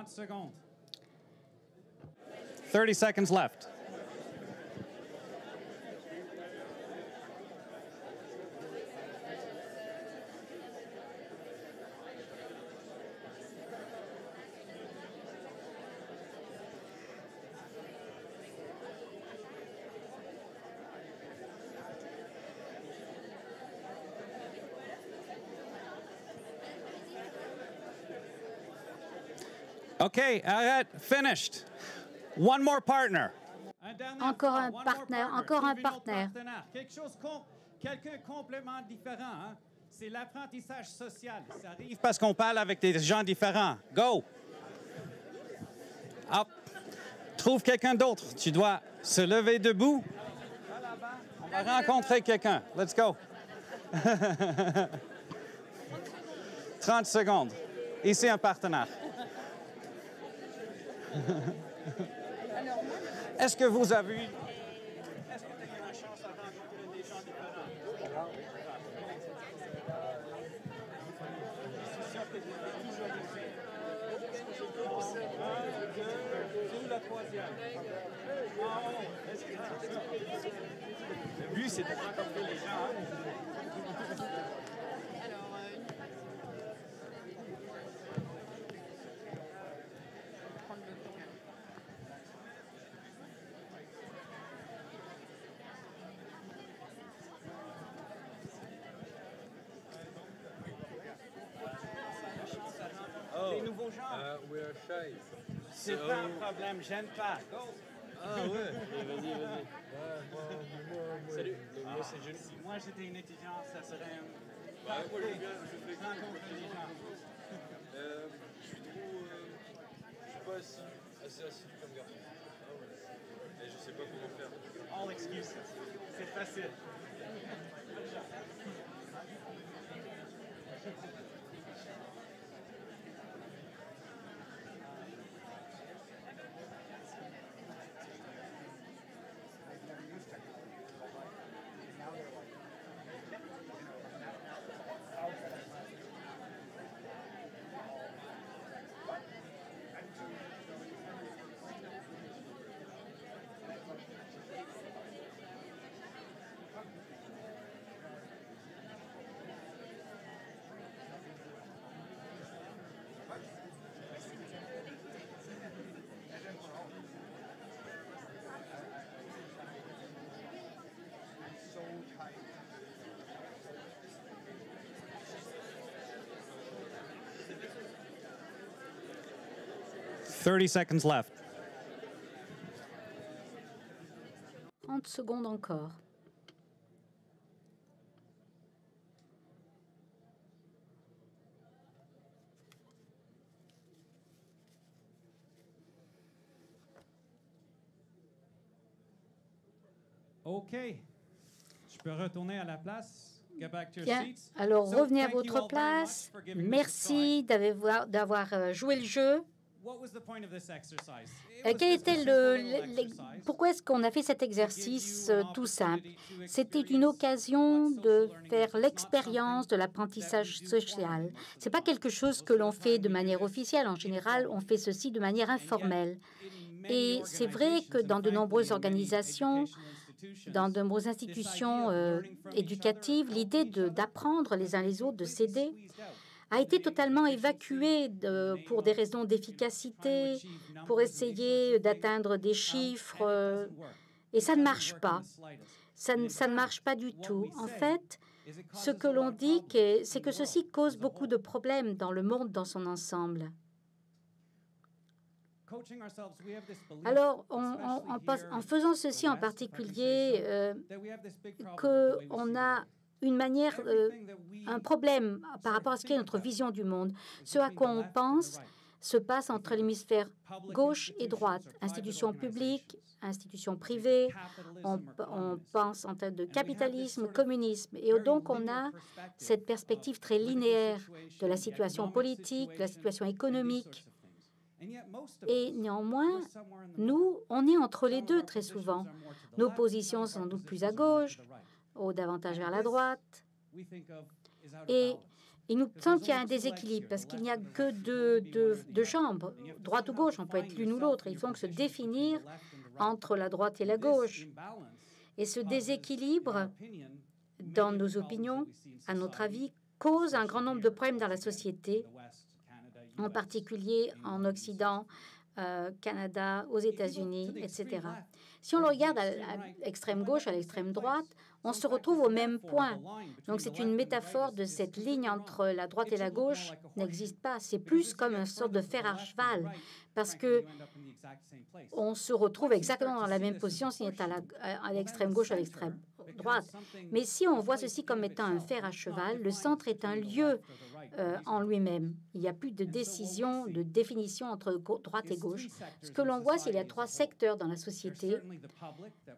Secondes. 30 seconds left. Okay, arrête, finished. One more partner. Encore un partenaire, encore un partenaire. Quelqu'un complètement différent. Hein? C'est l'apprentissage social. Ça arrive parce qu'on parle avec des gens différents. Go. Hop. Trouve quelqu'un d'autre. Tu dois se lever debout. On va rencontrer quelqu'un. Let's go. 30 secondes. Ici, un partenaire. Est-ce que vous avez eu une chance à rencontrer des gens différents? C'est la troisième. Le but, c'est de rencontrer les gens. Les nouveaux gens. C'est pas un problème, gêne pas. Go. Ah ouais, vas-y. Salut, moi c'est Jules. Si moi j'étais une étudiante, ça serait un... Moi je fais rencontrer les gens. Je suis pas assez assidu comme garçon. Et je sais pas comment faire. All excuses. C'est facile. Thirty seconds left. 30 secondes encore. OK. Je peux retourner à la place. Get back to your Bien. seats. Alors, So, revenez à thank you votre all very much place. for giving me this Merci d'avoir joué le jeu. Pourquoi est-ce qu'on a fait cet exercice tout simple? C'était une occasion de faire l'expérience de l'apprentissage social. Ce n'est pas quelque chose que l'on fait de manière officielle. En général, on fait ceci de manière informelle. Et c'est vrai que dans de nombreuses organisations, dans de nombreuses institutions éducatives, l'idée d'apprendre les uns les autres, de s'aider, a été totalement évacuée pour des raisons d'efficacité, pour essayer d'atteindre des chiffres. Et ça ne marche pas. Ça ne marche pas du tout. En fait, ce que l'on dit, c'est que ceci cause beaucoup de problèmes dans le monde dans son ensemble. Alors, en faisant ceci en particulier, qu'on a une manière, un problème par rapport à ce qu'est notre vision du monde. Ce à quoi on pense se passe entre l'hémisphère gauche et droite, institutions publiques, institutions privées, on pense en termes de capitalisme, communisme. Et donc, on a cette perspective très linéaire de la situation politique, de la situation économique. Et néanmoins, nous, on est entre les deux très souvent. Nos positions sont sans doute plus à gauche, ou davantage vers la droite. Et il nous semble qu'il y a un déséquilibre parce qu'il n'y a que deux chambres, droite ou gauche, on peut être l'une ou l'autre. Il faut donc se définir entre la droite et la gauche. Et ce déséquilibre, dans nos opinions, à notre avis, cause un grand nombre de problèmes dans la société, en particulier en Occident, Canada, aux États-Unis, etc. Si on le regarde à l'extrême gauche, à l'extrême droite, on se retrouve au même point. Donc c'est une métaphore de cette ligne entre la droite et la gauche n'existe pas. C'est plus comme une sorte de fer à cheval, parce que on se retrouve exactement dans la même position si on est à l'extrême gauche, à l'extrême droite. Mais si on voit ceci comme étant un fer à cheval, le centre est un lieu en lui-même. Il n'y a plus de décision, de définition entre droite et gauche. Ce que l'on voit, c'est qu'il y a trois secteurs dans la société.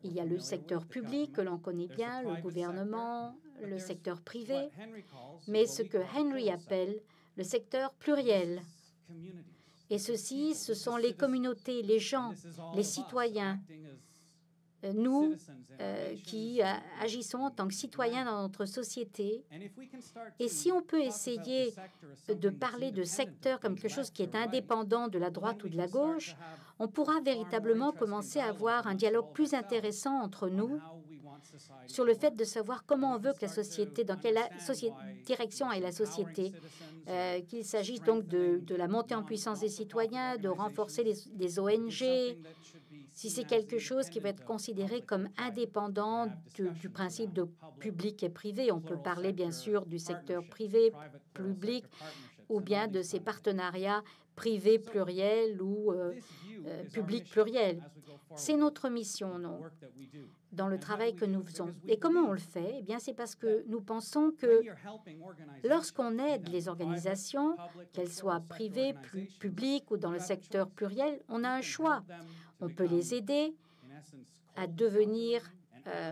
Il y a le secteur public que l'on connaît bien, le gouvernement, le secteur privé, mais ce que Henry appelle le secteur pluriel. Et ceci, ce sont les communautés, les gens, les citoyens, nous qui agissons en tant que citoyens dans notre société. Et si on peut essayer de parler de secteur comme quelque chose qui est indépendant de la droite ou de la gauche, on pourra véritablement commencer à avoir un dialogue plus intéressant entre nous sur le fait de savoir comment on veut que la société, dans quelle direction est la société, qu'il s'agisse donc de la montée en puissance des citoyens, de renforcer les ONG, si c'est quelque chose qui va être considéré comme indépendant du principe de public et privé. On peut parler bien sûr du secteur privé, public, ou bien de ces partenariats privés pluriels ou publics pluriels. C'est notre mission, non, dans le travail que nous faisons. Et comment on le fait? Eh bien, c'est parce que nous pensons que lorsqu'on aide les organisations, qu'elles soient privées, publiques ou dans le secteur pluriel, on a un choix. On peut les aider à devenir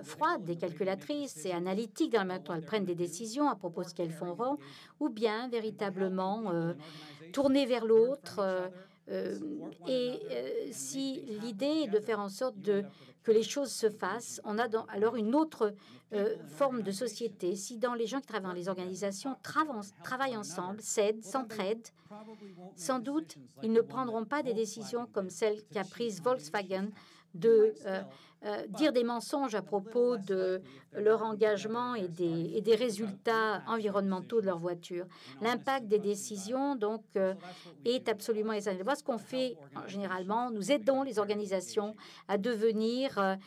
froides et calculatrices et analytiques dans la manière dont elles prennent des décisions à propos de ce qu'elles feront, ou bien véritablement tourner vers l'autre. Si l'idée est de faire en sorte que les choses se fassent, on a alors une autre forme de société. Si les gens qui travaillent dans les organisations travaillent ensemble, s'aident, s'entraident, sans doute, ils ne prendront pas des décisions comme celle qu'a prise Volkswagen de dire des mensonges à propos de leur engagement et des résultats environnementaux de leur voiture. L'impact des décisions, donc, est absolument essentiel. Voilà ce qu'on fait généralement. Nous aidons les organisations à devenir, à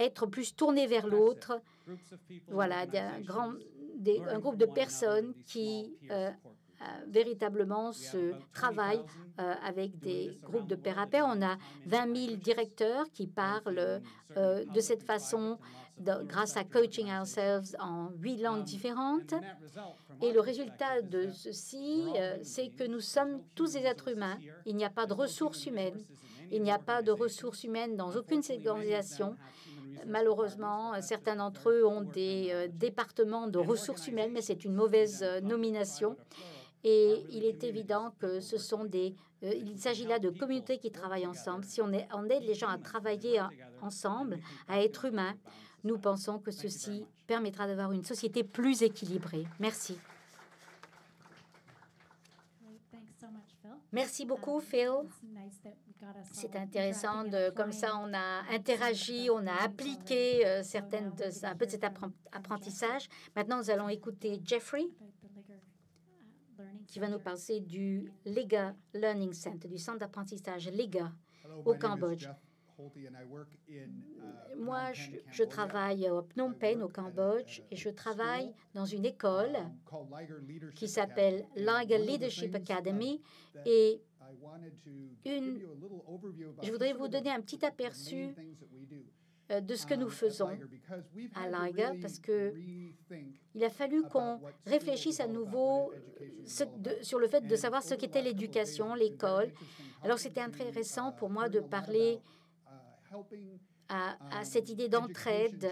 être plus tournées vers l'autre. Voilà, un groupe de personnes qui véritablement se travaillent avec des groupes de pair à pair. On a 20 000 directeurs qui parlent de cette façon grâce à Coaching Ourselves en 8 langues différentes. Et le résultat de ceci, c'est que nous sommes tous des êtres humains. Il n'y a pas de ressources humaines. Il n'y a pas de ressources humaines dans aucune organisation. Malheureusement, certains d'entre eux ont des départements de ressources humaines, mais c'est une mauvaise nomination. Et il est évident que ce sont il s'agit là de communautés qui travaillent ensemble. Si on aide les gens à travailler ensemble, à être humains, nous pensons que ceci permettra d'avoir une société plus équilibrée. Merci. Merci beaucoup, Phil. C'est intéressant, comme ça on a interagi, on a appliqué un peu de cet apprentissage. Maintenant, nous allons écouter Jeffrey, qui va nous parler du Lega Learning Center, du centre d'apprentissage Lega au Cambodge. Moi, je travaille au Phnom Penh, au Cambodge, et je travaille dans une école qui s'appelle Liger Leadership Academy. Et je voudrais vous donner un petit aperçu de ce que nous faisons à Liger, parce qu'il a fallu qu'on réfléchisse à nouveau sur le fait de savoir ce qu'était l'éducation, l'école. Alors, c'était intéressant pour moi de parler à cette idée d'entraide,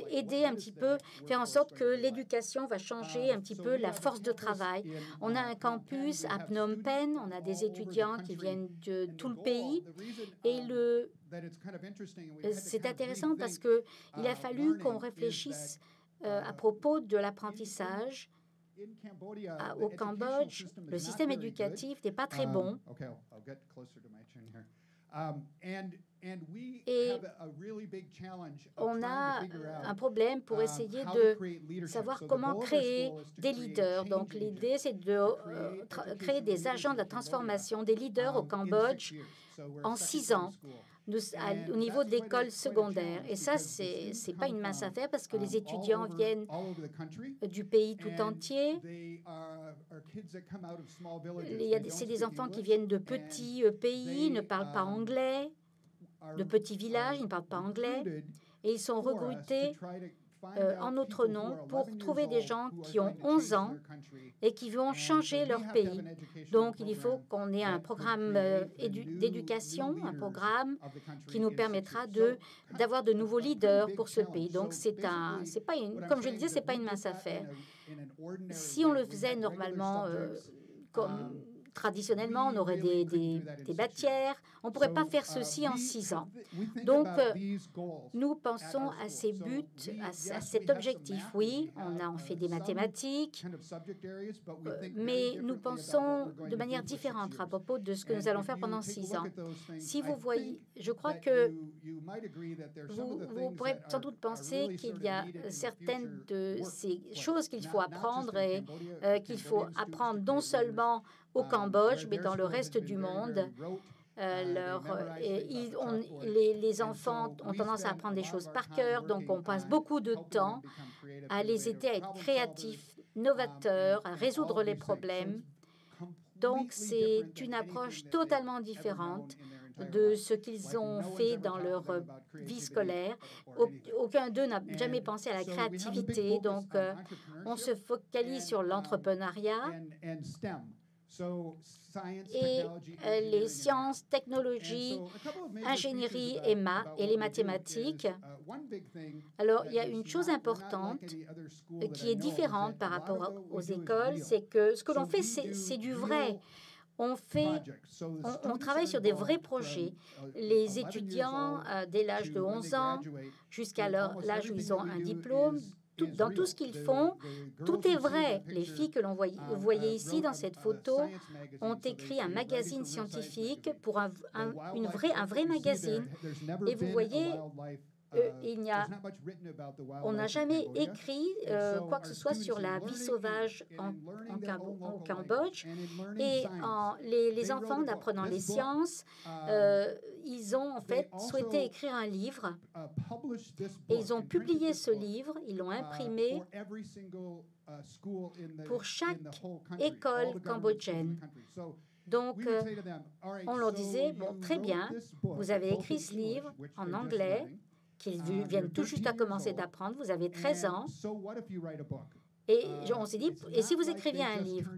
aider un petit peu, faire en sorte que l'éducation va changer un petit peu la force de travail. On a un campus à Phnom Penh, on a des étudiants qui viennent de tout le pays, et c'est intéressant parce qu'il a fallu qu'on réfléchisse à propos de l'apprentissage. Au Cambodge, le système éducatif n'est pas très bon. Et on a un problème pour essayer de savoir comment créer des leaders. Donc, l'idée, c'est de créer des agents de la transformation, des leaders au Cambodge en 6 ans. Au niveau de l'école secondaire. Et ça, c'est pas une mince affaire parce que les étudiants viennent du pays tout entier. C'est des enfants qui viennent de petits pays, ils ne parlent pas anglais, de petits villages, ils ne parlent pas anglais. Et ils sont recrutés en notre nom pour trouver des gens qui ont 11 ans et qui vont changer leur pays. Donc, il faut qu'on ait un programme d'éducation, un programme qui nous permettra d'avoir de nouveaux leaders pour ce pays. Donc, comme je le disais, ce n'est pas une mince affaire. Si on le faisait normalement, comme traditionnellement, on aurait des bâtières. On ne pourrait pas faire ceci en 6 ans. Donc, nous pensons à ces buts, à cet objectif. Oui, on fait des mathématiques, mais nous pensons de manière différente à propos de ce que nous allons faire pendant 6 ans. Si vous voyez, je crois que vous pourrez sans doute penser qu'il y a certaines de ces choses qu'il faut apprendre et qu'il faut apprendre non seulement au Cambodge, mais dans le reste du monde. Les enfants ont tendance à apprendre des choses par cœur, donc on passe beaucoup de temps à les aider à être créatifs, novateurs, à résoudre les problèmes. Donc, c'est une approche totalement différente de ce qu'ils ont fait dans leur vie scolaire. Aucun d'eux n'a jamais pensé à la créativité, donc on se focalise sur l'entrepreneuriat et les sciences, technologies, ingénierie et les mathématiques. Alors, il y a une chose importante qui est différente par rapport aux écoles, c'est que ce que l'on fait, c'est du vrai. On travaille sur des vrais projets. Les étudiants, dès l'âge de 11 ans jusqu'à l'âge où ils ont un diplôme, dans tout ce qu'ils font, tout est vrai. Les filles que vous voyez ici dans cette photo ont écrit un magazine scientifique pour un vrai magazine. Et vous voyez, on n'a jamais écrit quoi que ce soit sur la vie sauvage au Cambodge. Et les enfants, en apprenant les sciences, ils ont en fait souhaité écrire un livre. Et ils ont publié ce livre, ils l'ont imprimé pour chaque école cambodgienne. Donc, on leur disait, bon, très bien, vous avez écrit ce livre en anglais, qu'ils viennent tout juste à commencer d'apprendre. Vous avez 13 ans. Et on s'est dit, et si vous écriviez un livre?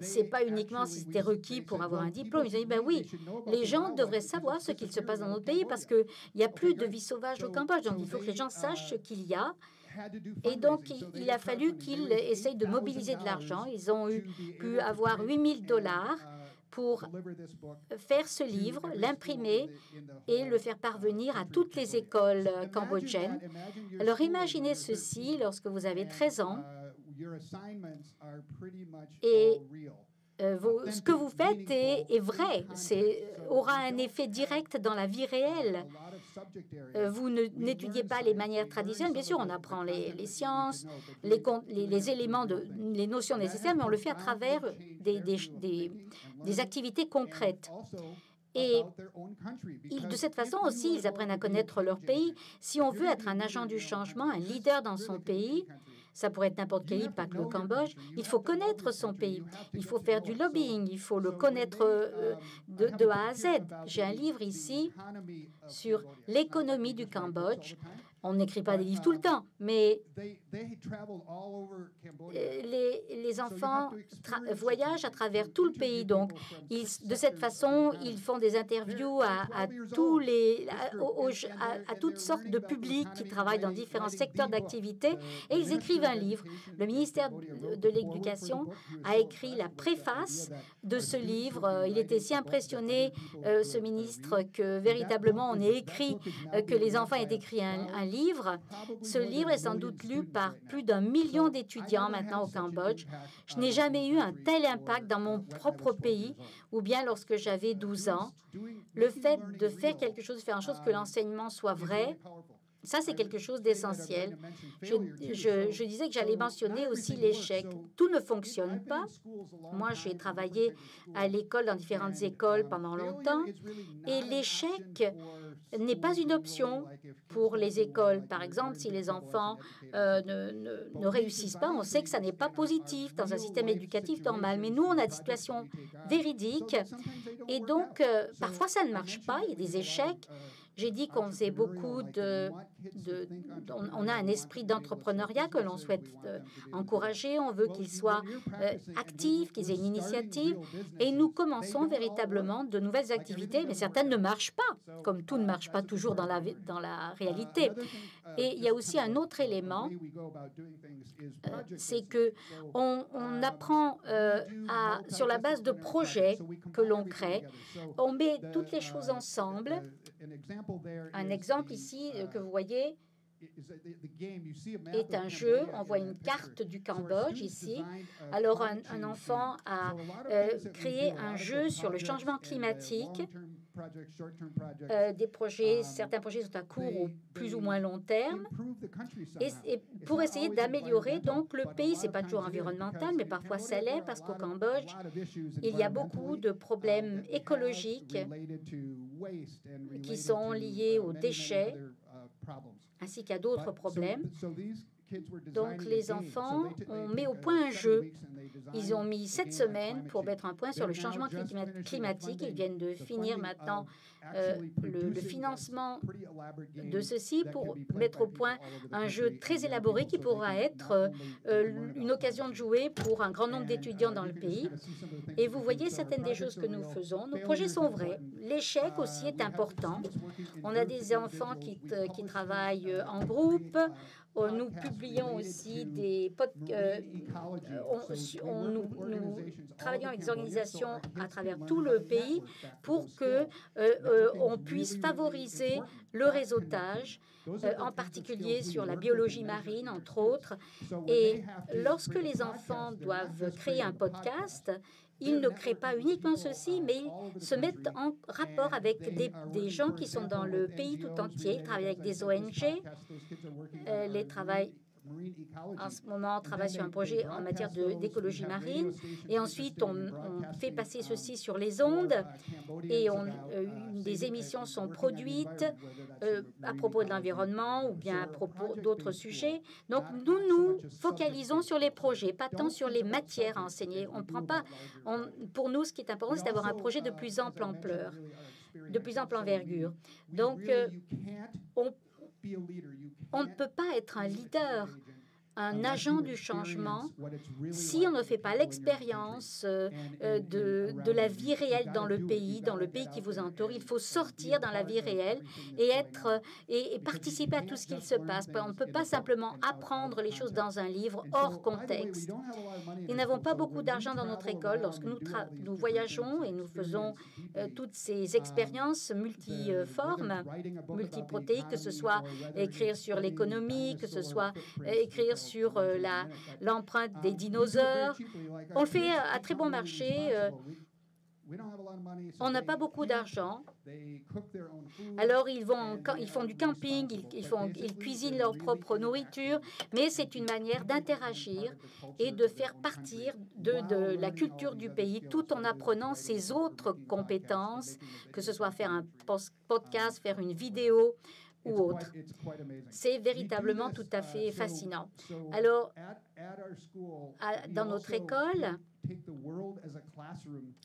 Ce n'est pas uniquement si c'était requis pour avoir un diplôme. Ils ont dit, ben oui, les gens devraient savoir ce qu'il se passe dans notre pays parce qu'il n'y a plus de vie sauvage au Cambodge. Donc, il faut que les gens sachent ce qu'il y a. Et donc, il a fallu qu'ils essayent de mobiliser de l'argent. Ils ont pu avoir $8 000 pour faire ce livre, l'imprimer et le faire parvenir à toutes les écoles cambodgiennes. Alors imaginez ceci lorsque vous avez 13 ans et ce que vous faites est vrai, aura un effet direct dans la vie réelle. Vous n'étudiez pas les manières traditionnelles. Bien sûr, on apprend les sciences, les éléments, les notions nécessaires, mais on le fait à travers des activités concrètes. Et de cette façon aussi, ils apprennent à connaître leur pays. Si on veut être un agent du changement, un leader dans son pays, ça pourrait être n'importe quel pays, pas que le Cambodge, il faut connaître son pays. Il faut faire du lobbying, il faut le connaître de A à Z. J'ai un livre ici sur l'économie du Cambodge. On n'écrit pas des livres tout le temps, mais les enfants voyagent à travers tout le pays. Donc, de cette façon, ils font des interviews à toutes sortes de publics qui travaillent dans différents secteurs d'activité et ils écrivent un livre. Le ministère de l'Éducation a écrit la préface de ce livre. Il était si impressionné, ce ministre, que véritablement on ait écrit, que les enfants aient écrit un livre. Ce livre est sans doute lu par plus d'1 million d'étudiants maintenant au Cambodge. Je n'ai jamais eu un tel impact dans mon propre pays, ou bien lorsque j'avais 12 ans. Le fait de faire quelque chose, de faire en sorte que l'enseignement soit vrai, ça, c'est quelque chose d'essentiel. Je disais que j'allais mentionner aussi l'échec. Tout ne fonctionne pas. Moi, j'ai travaillé à l'école, dans différentes écoles pendant longtemps, et l'échec n'est pas une option pour les écoles. Par exemple, si les enfants ne réussissent pas, on sait que ça n'est pas positif dans un système éducatif normal. Mais nous, on a des situations véridiques, et donc, parfois, ça ne marche pas. Il y a des échecs. J'ai dit qu'on faisait beaucoup on a un esprit d'entrepreneuriat que l'on souhaite encourager. On veut qu'ils soient actifs, qu'ils aient une initiative. Et nous commençons véritablement de nouvelles activités, mais certaines ne marchent pas, comme tout ne marche pas toujours dans la réalité. Et il y a aussi un autre élément, c'est qu'on apprend sur la base de projets que l'on crée. On met toutes les choses ensemble. Un exemple ici que vous voyez est un jeu. On voit une carte du Cambodge ici. Alors, un enfant a créé un jeu sur le changement climatique. Certains projets sont à court ou plus ou moins long terme. Et pour essayer d'améliorer donc le pays, c'est pas toujours environnemental, mais parfois ça l'est parce qu'au Cambodge, il y a beaucoup de problèmes écologiques qui sont liés aux déchets, ainsi qu'à d'autres problèmes. Donc, les enfants ont mis au point un jeu. Ils ont mis 7 semaines pour mettre un point sur le changement climatique. Ils viennent de finir maintenant le financement de ceci pour mettre au point un jeu très élaboré qui pourra être une occasion de jouer pour un grand nombre d'étudiants dans le pays. Et vous voyez certaines des choses que nous faisons. Nos projets sont vrais. L'échec aussi est important. On a des enfants qui travaillent en groupe. Nous publions aussi nous travaillons avec des organisations à travers tout le pays pour qu'on puisse favoriser le réseautage, en particulier sur la biologie marine, entre autres. Et lorsque les enfants doivent créer un podcast, ils ne créent pas uniquement ceci, mais ils se mettent en rapport avec des gens qui sont dans le pays tout entier. Ils travaillent avec des ONG. En ce moment, on travaille sur un projet en matière d'écologie marine. Et ensuite, on fait passer ceci sur les ondes. Et des émissions sont produites à propos de l'environnement ou bien à propos d'autres sujets. Donc, nous nous focalisons sur les projets, pas tant sur les matières à enseigner. Pour nous, ce qui est important, c'est d'avoir un projet de plus ample ampleur, de plus ample envergure. Donc, on ne peut pas être un leader un agent du changement si on ne fait pas l'expérience de la vie réelle dans le pays qui vous entoure. Il faut sortir dans la vie réelle et participer à tout ce qu'il se passe. On ne peut pas simplement apprendre les choses dans un livre hors contexte. Nous n'avons pas beaucoup d'argent dans notre école. Lorsque nous voyageons et nous faisons toutes ces expériences multiformes, multiprotéiques, que ce soit écrire sur l'économie, que ce soit écrire sur l'empreinte des dinosaures. On le fait à très bon marché. On n'a pas beaucoup d'argent. Alors, ils font du camping, ils cuisinent leur propre nourriture, mais c'est une manière d'interagir et de faire partir de la culture du pays tout en apprenant ses autres compétences, que ce soit faire un podcast, faire une vidéo ou autre. C'est véritablement tout à fait fascinant. Alors, dans notre école,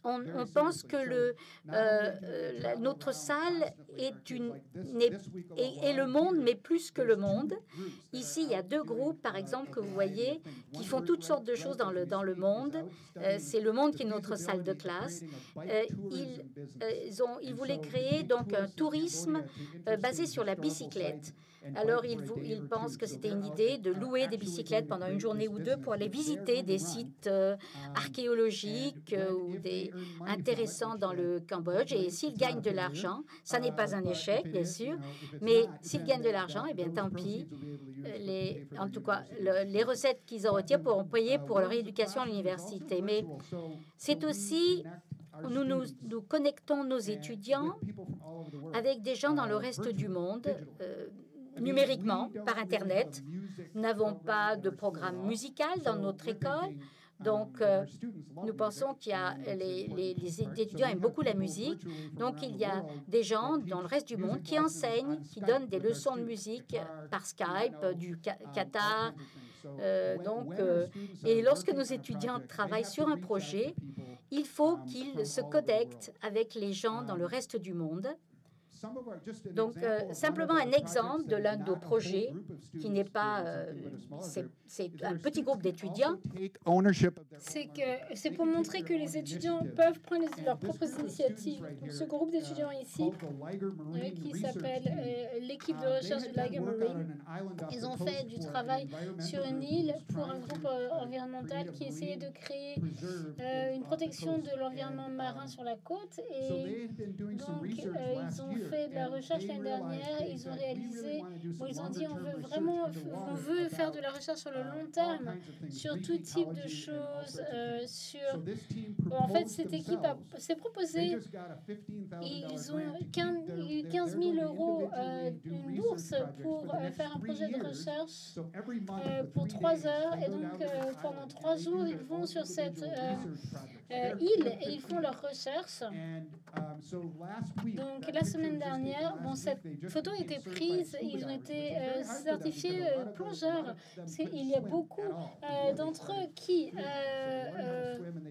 on pense que notre salle est le monde, mais plus que le monde. Ici, il y a 2 groupes, par exemple, que vous voyez, qui font toutes sortes de choses dans le monde. C'est le monde qui est notre salle de classe. Ils voulaient créer donc un tourisme basé sur la bicyclette. Alors, ils pensent que c'était une idée de louer des bicyclettes pendant une journée ou 2 pour aller visiter des sites archéologiques ou intéressants dans le Cambodge. Et s'ils gagnent de l'argent, ça n'est pas un échec, bien sûr, mais s'ils gagnent de l'argent, eh bien, tant pis. En tout cas, les recettes qu'ils en retirent pourront payer pour leur éducation à l'université. Mais c'est aussi... Nous connectons nos étudiants avec des gens dans le reste du monde, numériquement, par Internet. Nous n'avons pas de programme musical dans notre école. Donc, nous pensons qu'il y a les étudiants aiment beaucoup la musique. Donc, il y a des gens dans le reste du monde qui enseignent, qui donnent des leçons de musique par Skype, du Qatar. Et lorsque nos étudiants travaillent sur un projet, il faut qu'ils se connectent avec les gens dans le reste du monde. Donc, simplement un exemple de l'un de nos projets qui n'est pas... c'est un petit groupe d'étudiants. C'est pour montrer que les étudiants peuvent prendre leurs propres initiatives. Donc, ce groupe d'étudiants ici, qui s'appelle l'équipe de recherche du Liger Marine, ils ont fait du travail sur une île pour un groupe environnemental qui essayait de créer une protection de l'environnement marin sur la côte. Et donc, ils ont fait de la recherche l'année dernière. Ils ont réalisé, ils ont dit on veut faire de la recherche sur le long terme, sur tout type de choses. En fait, cette équipe s'est proposée, ils ont eu 15 000 € d'une bourse pour faire un projet de recherche pour 3 heures. Et donc, pendant 3 jours, ils vont sur cette île et ils font leurs recherches. Donc, la semaine dernière, cette photo a été prise, ils ont été certifiés plongeurs. Il y a beaucoup d'entre eux qui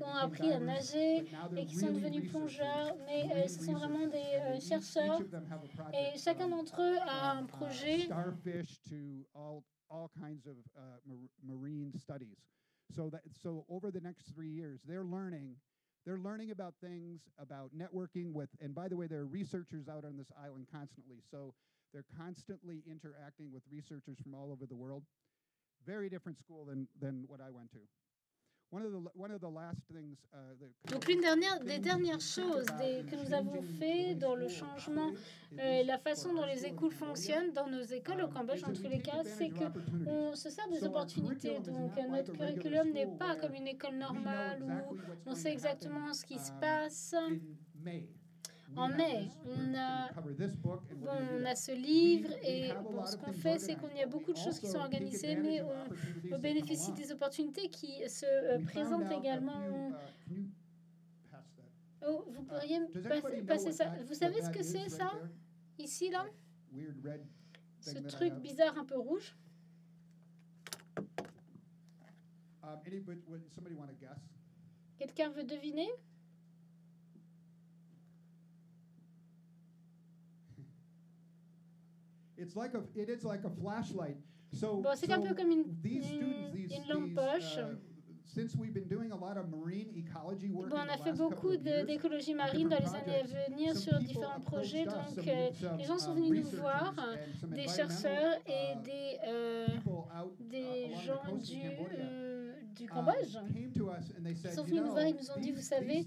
ont appris à nager et qui sont devenus plongeurs, mais ce sont vraiment des chercheurs. Et chacun d'entre eux a un projet. So over the next 3 years, they're learning about things, about networking with, and by the way, there are researchers out on this island constantly, so they're constantly interacting with researchers from all over the world. Very different school than what I went to. One of the last things, Donc l'une des dernières choses que nous avons fait dans le changement, la façon dont les écoles fonctionnent dans nos écoles au Cambodge, en tous les cas, c'est qu'on se sert des opportunités. Donc notre curriculum n'est pas comme une école normale où on sait exactement ce qui se passe. En mai, on a ce livre et ce qu'on fait, c'est qu'il y a beaucoup de choses qui sont organisées, mais on bénéficie des opportunités qui se présentent également. Oh, vous pourriez passer ça. Vous savez ce que c'est, ça? Ici, là? Ce truc bizarre un peu rouge. Quelqu'un veut deviner? It is like a flashlight. Bon, c'est un peu comme une lampe poche. Bon, on a fait beaucoup d'écologie marine dans les années à venir sur différents projets. Donc, les gens sont venus nous voir, des chercheurs et des gens du Cambodge. Ils sont venus nous voir, ils nous ont dit, vous savez,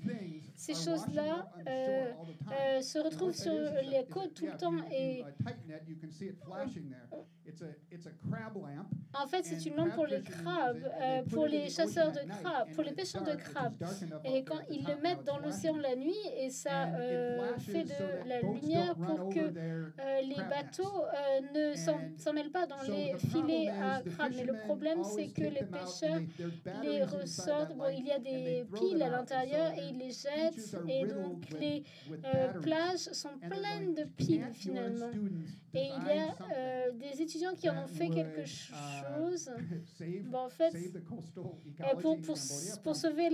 ces choses-là se retrouvent sur les côtes tout le temps et en fait, c'est une lampe pour les crabes, pour les chasseurs de crabes, pour les pêcheurs de crabes. Et quand ils le mettent dans l'océan la nuit, et ça fait de la lumière pour que les bateaux ne s'en mêlent pas dans les filets à crabes. Mais le problème, c'est que les pêcheurs les ressortent. Bon, il y a des piles à l'intérieur et ils les jettent. Et donc, les plages sont pleines de piles, finalement. Et il y a des étudiants qui en ont fait quelque chose. Bon, en fait, pour sauver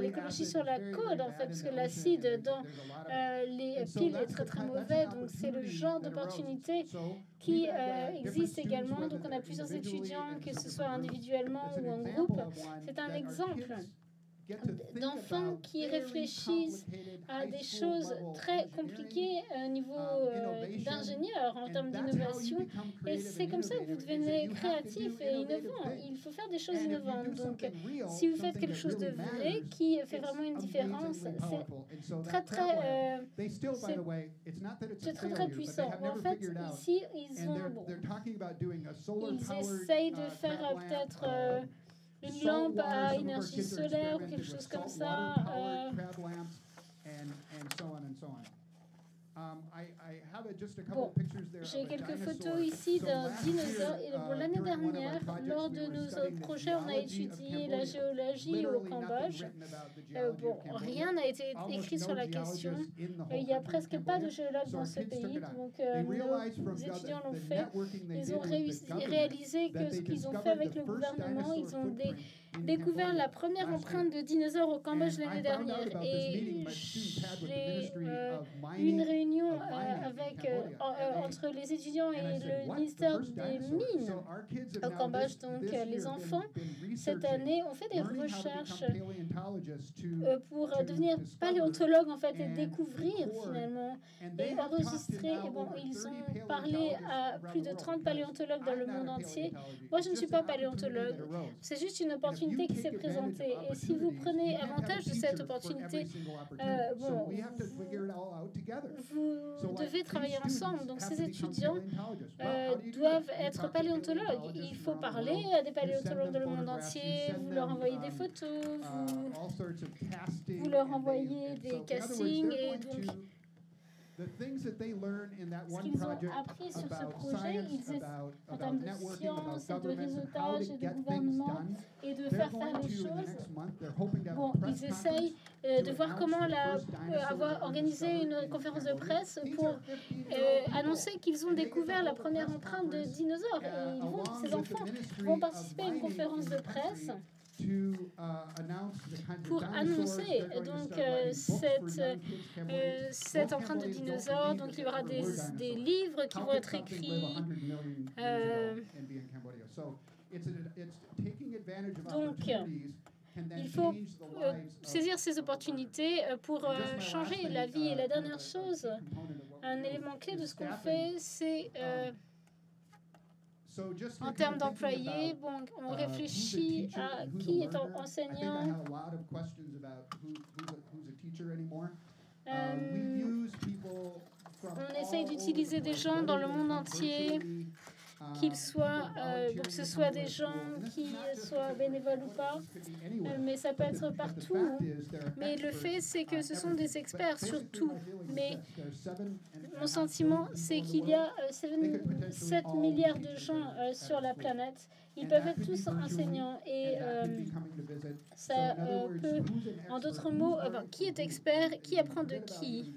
l'écologie sur la côte, en fait, parce que l'acide dans les piles est très très mauvais. Donc, c'est le genre d'opportunité qui existe également. Donc, on a plusieurs étudiants, que ce soit individuellement ou en groupe. C'est un exemple d'enfants qui réfléchissent à des choses très compliquées au niveau d'ingénieurs en termes d'innovation. Et c'est comme ça que vous devenez créatif et innovant. Il faut faire des choses innovantes. Donc, si vous faites quelque chose de vrai qui fait vraiment une différence, c'est très, très puissant. Mais en fait, ici, ils essayent de faire peut-être une lampe à énergie solaire ou quelque chose comme ça. Bon, j'ai quelques photos ici d'un dinosaure. Bon, l'année dernière, lors de nos projets, on a étudié la géologie au Cambodge. Bon, rien n'a été écrit sur la question. Il n'y a presque pas de géologues dans ce pays. Donc, nos étudiants l'ont fait. Ils ont réalisé que ce qu'ils ont fait avec le gouvernement, ils ont découvert la première empreinte de dinosaure au Cambodge l'année dernière. Et j'ai eu une réunion entre les étudiants et le ministère des Mines au Cambodge. Donc, les enfants, cette année, ont fait des recherches pour devenir paléontologues, en fait, et découvrir, finalement, et enregistrer. Et bon, ils ont parlé à plus de 30 paléontologues dans le monde entier. Moi, je ne suis pas paléontologue. C'est juste une opportunité qui s'est présentée. Et si vous prenez avantage de cette opportunité, bon, vous devez travailler ensemble. Donc, ces étudiants doivent être paléontologues. Il faut parler à des paléontologues dans le monde entier. Vous leur envoyez des photos, vous leur envoyez des castings. Et donc, ce qu'ils ont appris sur ce projet, en termes de science et de réseautage et de gouvernement et de faire les choses, bon, ils essayent de voir comment avoir organisé une conférence de presse pour annoncer qu'ils ont découvert la première empreinte de dinosaures. Et ces enfants vont participer à une conférence de presse pour annoncer donc cette empreinte de dinosaure. Donc il y aura des livres qui vont être écrits. Donc il faut saisir ces opportunités pour changer la vie. Et la dernière chose, un élément clé de ce qu'on fait, c'est en termes d'employés, bon, on réfléchit à qui est enseignant. On essaye d'utiliser des gens dans le monde entier, qu'ils soient, que ce soit des gens qui soient bénévoles ou pas, mais ça peut être partout. Mais le fait, c'est que ce sont des experts surtout. Mais mon sentiment, c'est qu'il y a 7 milliards de gens sur la planète. Ils peuvent être tous enseignants et ça peut, en d'autres mots, qui est expert, qui apprend de qui.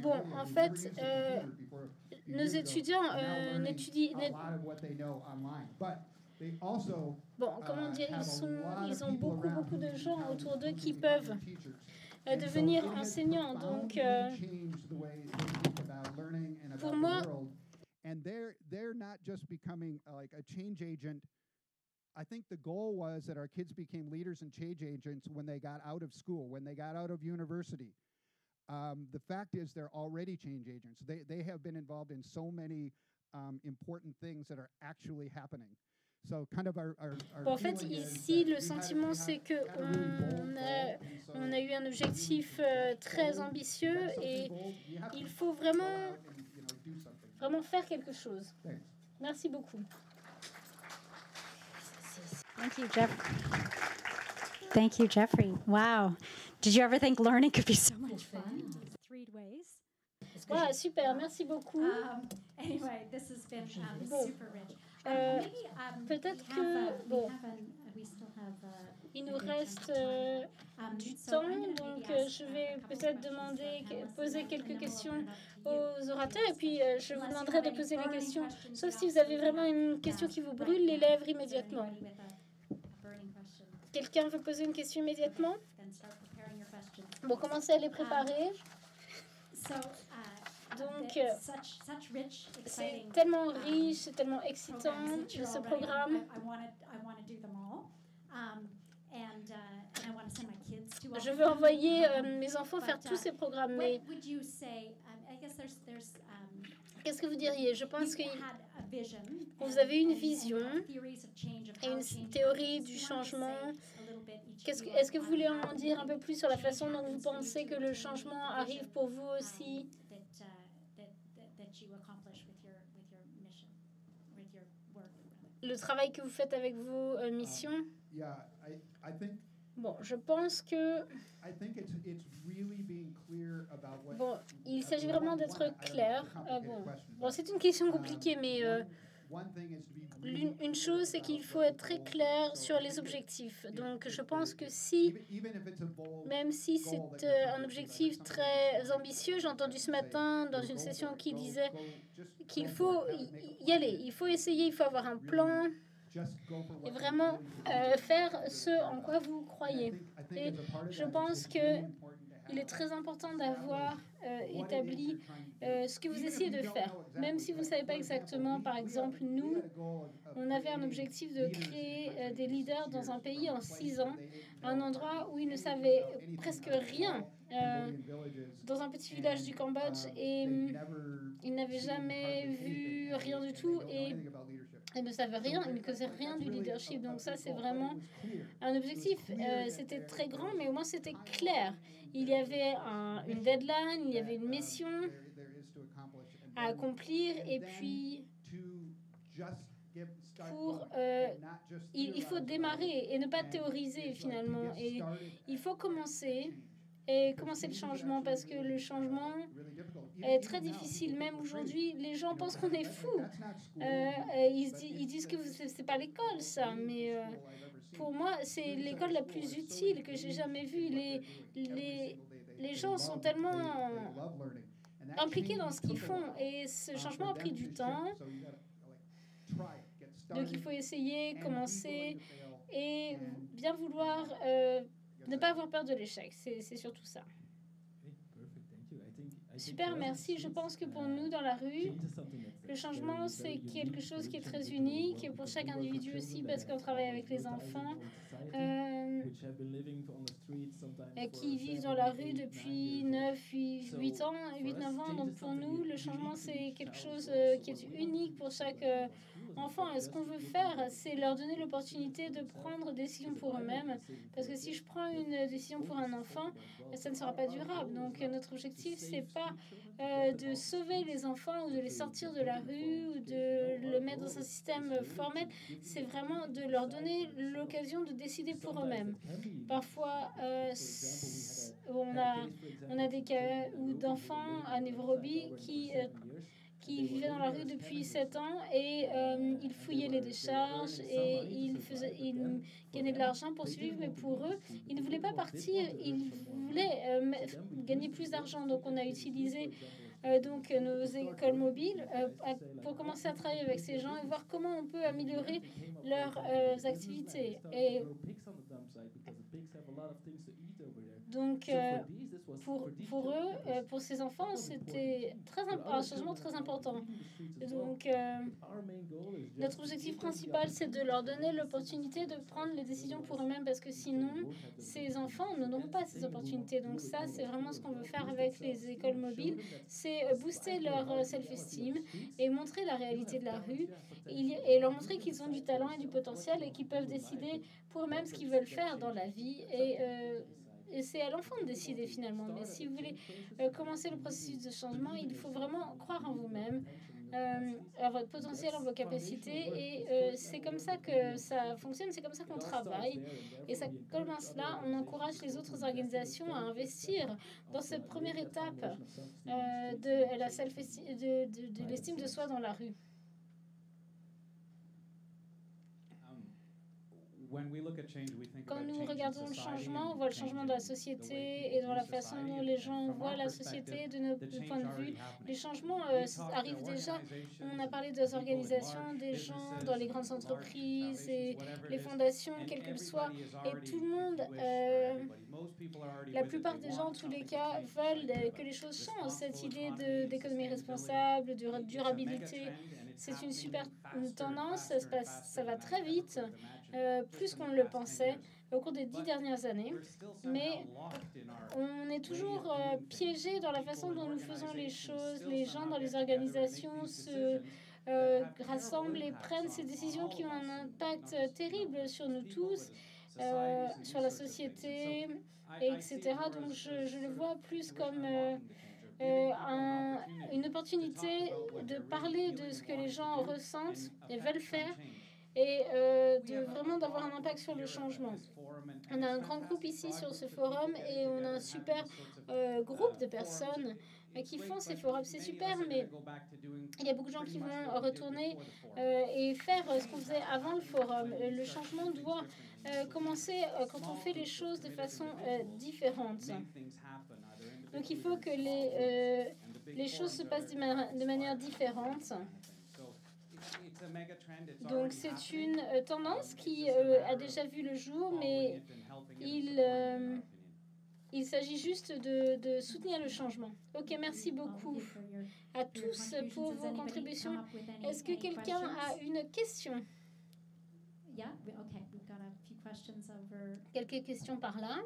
Bon, en fait, nos étudiants n'étudient. Bon, comment dire, ils ont beaucoup de gens autour d'eux qui peuvent devenir enseignants. Donc, pour moi, And they're not just becoming like a change agent. I think the goal was that our kids became leaders and change agents when they got out of school, when they got out of university. The fact is they're already change agents. They have been involved in so many important things that are actually happening. So kind of Bon, en fait, ici, le sentiment, c'est que on a eu un objectif très ambitieux et il faut vraiment faire quelque chose. Merci beaucoup. Thank you, Jeffrey. Wow. Did you ever think learning could be so much fun? 3 ways. Wow, super, merci beaucoup. Anyway, this has been Bon. super rich. Peut-être que bon, il nous reste du temps, donc je vais peut-être poser quelques questions aux orateurs et puis je vous demanderai de poser les questions, sauf si vous avez vraiment une question qui vous brûle les lèvres immédiatement. Quelqu'un veut poser une question immédiatement? Bon, commencez à les préparer. Donc, c'est tellement riche, c'est tellement excitant, ce programme. Je veux envoyer mes enfants faire tous ces programmes, mais qu'est-ce que vous diriez? Je pense que vous avez une vision et une théorie du changement. Est-ce que vous voulez en dire un peu plus sur la façon dont vous pensez que le changement arrive pour vous aussi? Le travail que vous faites avec vos missions? Bon, je pense que bon, il s'agit vraiment d'être clair. Bon, c'est une question compliquée, mais une chose, c'est qu'il faut être très clair sur les objectifs. Donc, je pense que même si c'est un objectif très ambitieux, j'ai entendu ce matin dans une session qui disait qu'il faut y aller, il faut essayer, il faut avoir un plan et vraiment faire ce en quoi vous croyez. Et je pense que il est très important d'avoir établi ce que vous essayez de faire. Même si vous ne savez pas exactement, par exemple, nous, on avait un objectif de créer des leaders dans un pays en 6 ans, un endroit où ils ne savaient presque rien, dans un petit village du Cambodge, et ils n'avaient jamais vu rien du tout, et ils ne savaient rien, ils ne connaissaient rien du leadership. Donc ça, c'est vraiment un objectif. C'était très grand, mais au moins c'était clair. Il y avait une deadline, il y avait une mission à accomplir, et puis il faut démarrer et ne pas théoriser finalement. Et il faut commencer le changement, parce que le changement est très difficile. Même aujourd'hui, les gens pensent qu'on est fous. Ils disent que c'est pas l'école, ça, mais pour moi, c'est l'école la plus utile que j'ai jamais vue. Les gens sont tellement impliqués dans ce qu'ils font, et ce changement a pris du temps. Donc il faut essayer, commencer et bien vouloir ne pas avoir peur de l'échec. C'est surtout ça. Super, merci. Je pense que pour nous, dans la rue, le changement, c'est quelque chose qui est très unique, et pour chaque individu aussi, parce qu'on travaille avec les enfants qui vivent dans la rue depuis 8 ans, 8-9 ans. Donc pour nous, le changement, c'est quelque chose qui est unique pour chaque enfant. Et ce qu'on veut faire, c'est leur donner l'opportunité de prendre des décisions pour eux-mêmes. Parce que si je prends une décision pour un enfant, ça ne sera pas durable. Donc notre objectif, c'est pas de sauver les enfants ou de les sortir de la rue ou de le mettre dans un système formel. C'est vraiment de leur donner l'occasion de décider pour eux-mêmes. Parfois, on a des cas d'enfants à Nairobi qui vivaient dans la rue depuis 7 ans, et ils fouillaient les décharges et ils gagnaient de l'argent pour survivre, mais pour eux, ils ne voulaient pas partir, ils voulaient gagner plus d'argent. Donc on a utilisé donc nos écoles mobiles pour commencer à travailler avec ces gens et voir comment on peut améliorer leurs activités. Et Donc, pour eux, pour ces enfants, c'était un changement très important. Donc, notre objectif principal, c'est de leur donner l'opportunité de prendre les décisions pour eux-mêmes, parce que sinon, ces enfants n'auront pas ces opportunités. Donc ça, c'est vraiment ce qu'on veut faire avec les écoles mobiles, c'est booster leur self-esteem et montrer la réalité de la rue et leur montrer qu'ils ont du talent et du potentiel et qu'ils peuvent décider pour eux-mêmes ce qu'ils veulent faire dans la vie. Et c'est à l'enfant de décider finalement. Mais si vous voulez commencer le processus de changement, il faut vraiment croire en vous-même, à votre potentiel, en vos capacités. Et c'est comme ça que ça fonctionne, c'est comme ça qu'on travaille. Et ça commence là. On encourage les autres organisations à investir dans cette première étape de la self-esteem, de l'estime de soi dans la rue. Quand nous regardons le changement, on voit le changement de la société et dans la façon dont les gens voient la société de notre point de vue. Les changements arrivent déjà. On a parlé des organisations, des gens dans les grandes entreprises et les fondations, quelles qu'elles soient. Et tout le monde, la plupart des gens, en tous les cas, veulent que les choses changent. Cette idée d'économie responsable, de durabilité, c'est une super tendance. Ça va très vite. Plus qu'on ne le pensait au cours des 10 dernières années. Mais on est toujours piégé dans la façon dont nous faisons les choses. Les gens dans les organisations se rassemblent et prennent ces décisions qui ont un impact terrible sur nous tous, sur la société, etc. Donc je le vois plus comme une opportunité de parler de ce que les gens ressentent et veulent faire, et d'avoir un impact sur le changement. On a un grand groupe ici sur ce forum et on a un super groupe de personnes qui font ces forums. C'est super, mais il y a beaucoup de gens qui vont retourner et faire ce qu'on faisait avant le forum. Le changement doit commencer quand on fait les choses de façon différente. Donc il faut que les choses se passent de manière différente. Donc c'est une tendance qui a déjà vu le jour, mais il s'agit juste de soutenir le changement. Ok, merci beaucoup à tous pour vos contributions. Est-ce que quelqu'un a une question? Quelques questions par là.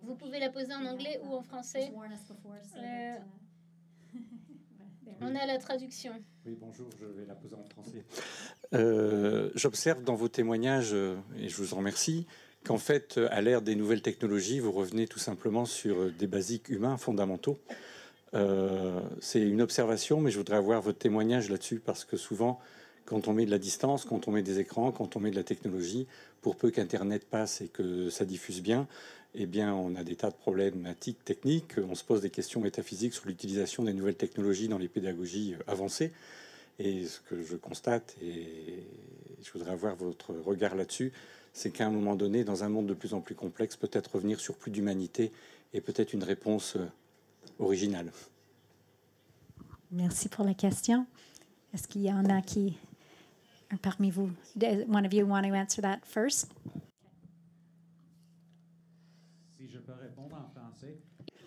Vous pouvez la poser en anglais ou en français. On a la traduction. Oui, bonjour, je vais la poser en français. J'observe dans vos témoignages, et je vous en remercie, qu'en fait, à l'ère des nouvelles technologies, vous revenez tout simplement sur des basiques humains fondamentaux. C'est une observation, mais je voudrais avoir votre témoignage là-dessus, parce que souvent, quand on met de la distance, quand on met des écrans, quand on met de la technologie, pour peu qu'Internet passe et que ça diffuse bien, eh bien, on a des tas de problématiques techniques. On se pose des questions métaphysiques sur l'utilisation des nouvelles technologies dans les pédagogies avancées. Et ce que je constate, et je voudrais avoir votre regard là-dessus, c'est qu'à un moment donné, dans un monde de plus en plus complexe, peut-être revenir sur plus d'humanité et peut-être une réponse originale. Merci pour la question. Est-ce qu'il y en a qui, parmi vous, one of you want to answer that first?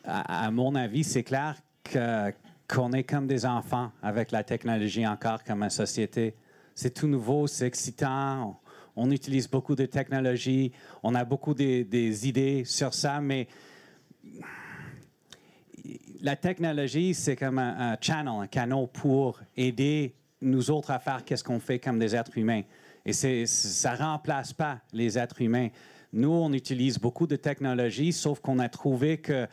À mon avis, c'est clair qu'on est comme des enfants avec la technologie encore comme une société. C'est tout nouveau, c'est excitant. On utilise beaucoup de technologies. On a beaucoup des idées sur ça, mais la technologie, c'est comme un canal pour aider nous autres à faire qu'est-ce qu'on fait comme des êtres humains. Et ça ne remplace pas les êtres humains. Nous, on utilise beaucoup de technologies, sauf qu'on a trouvé que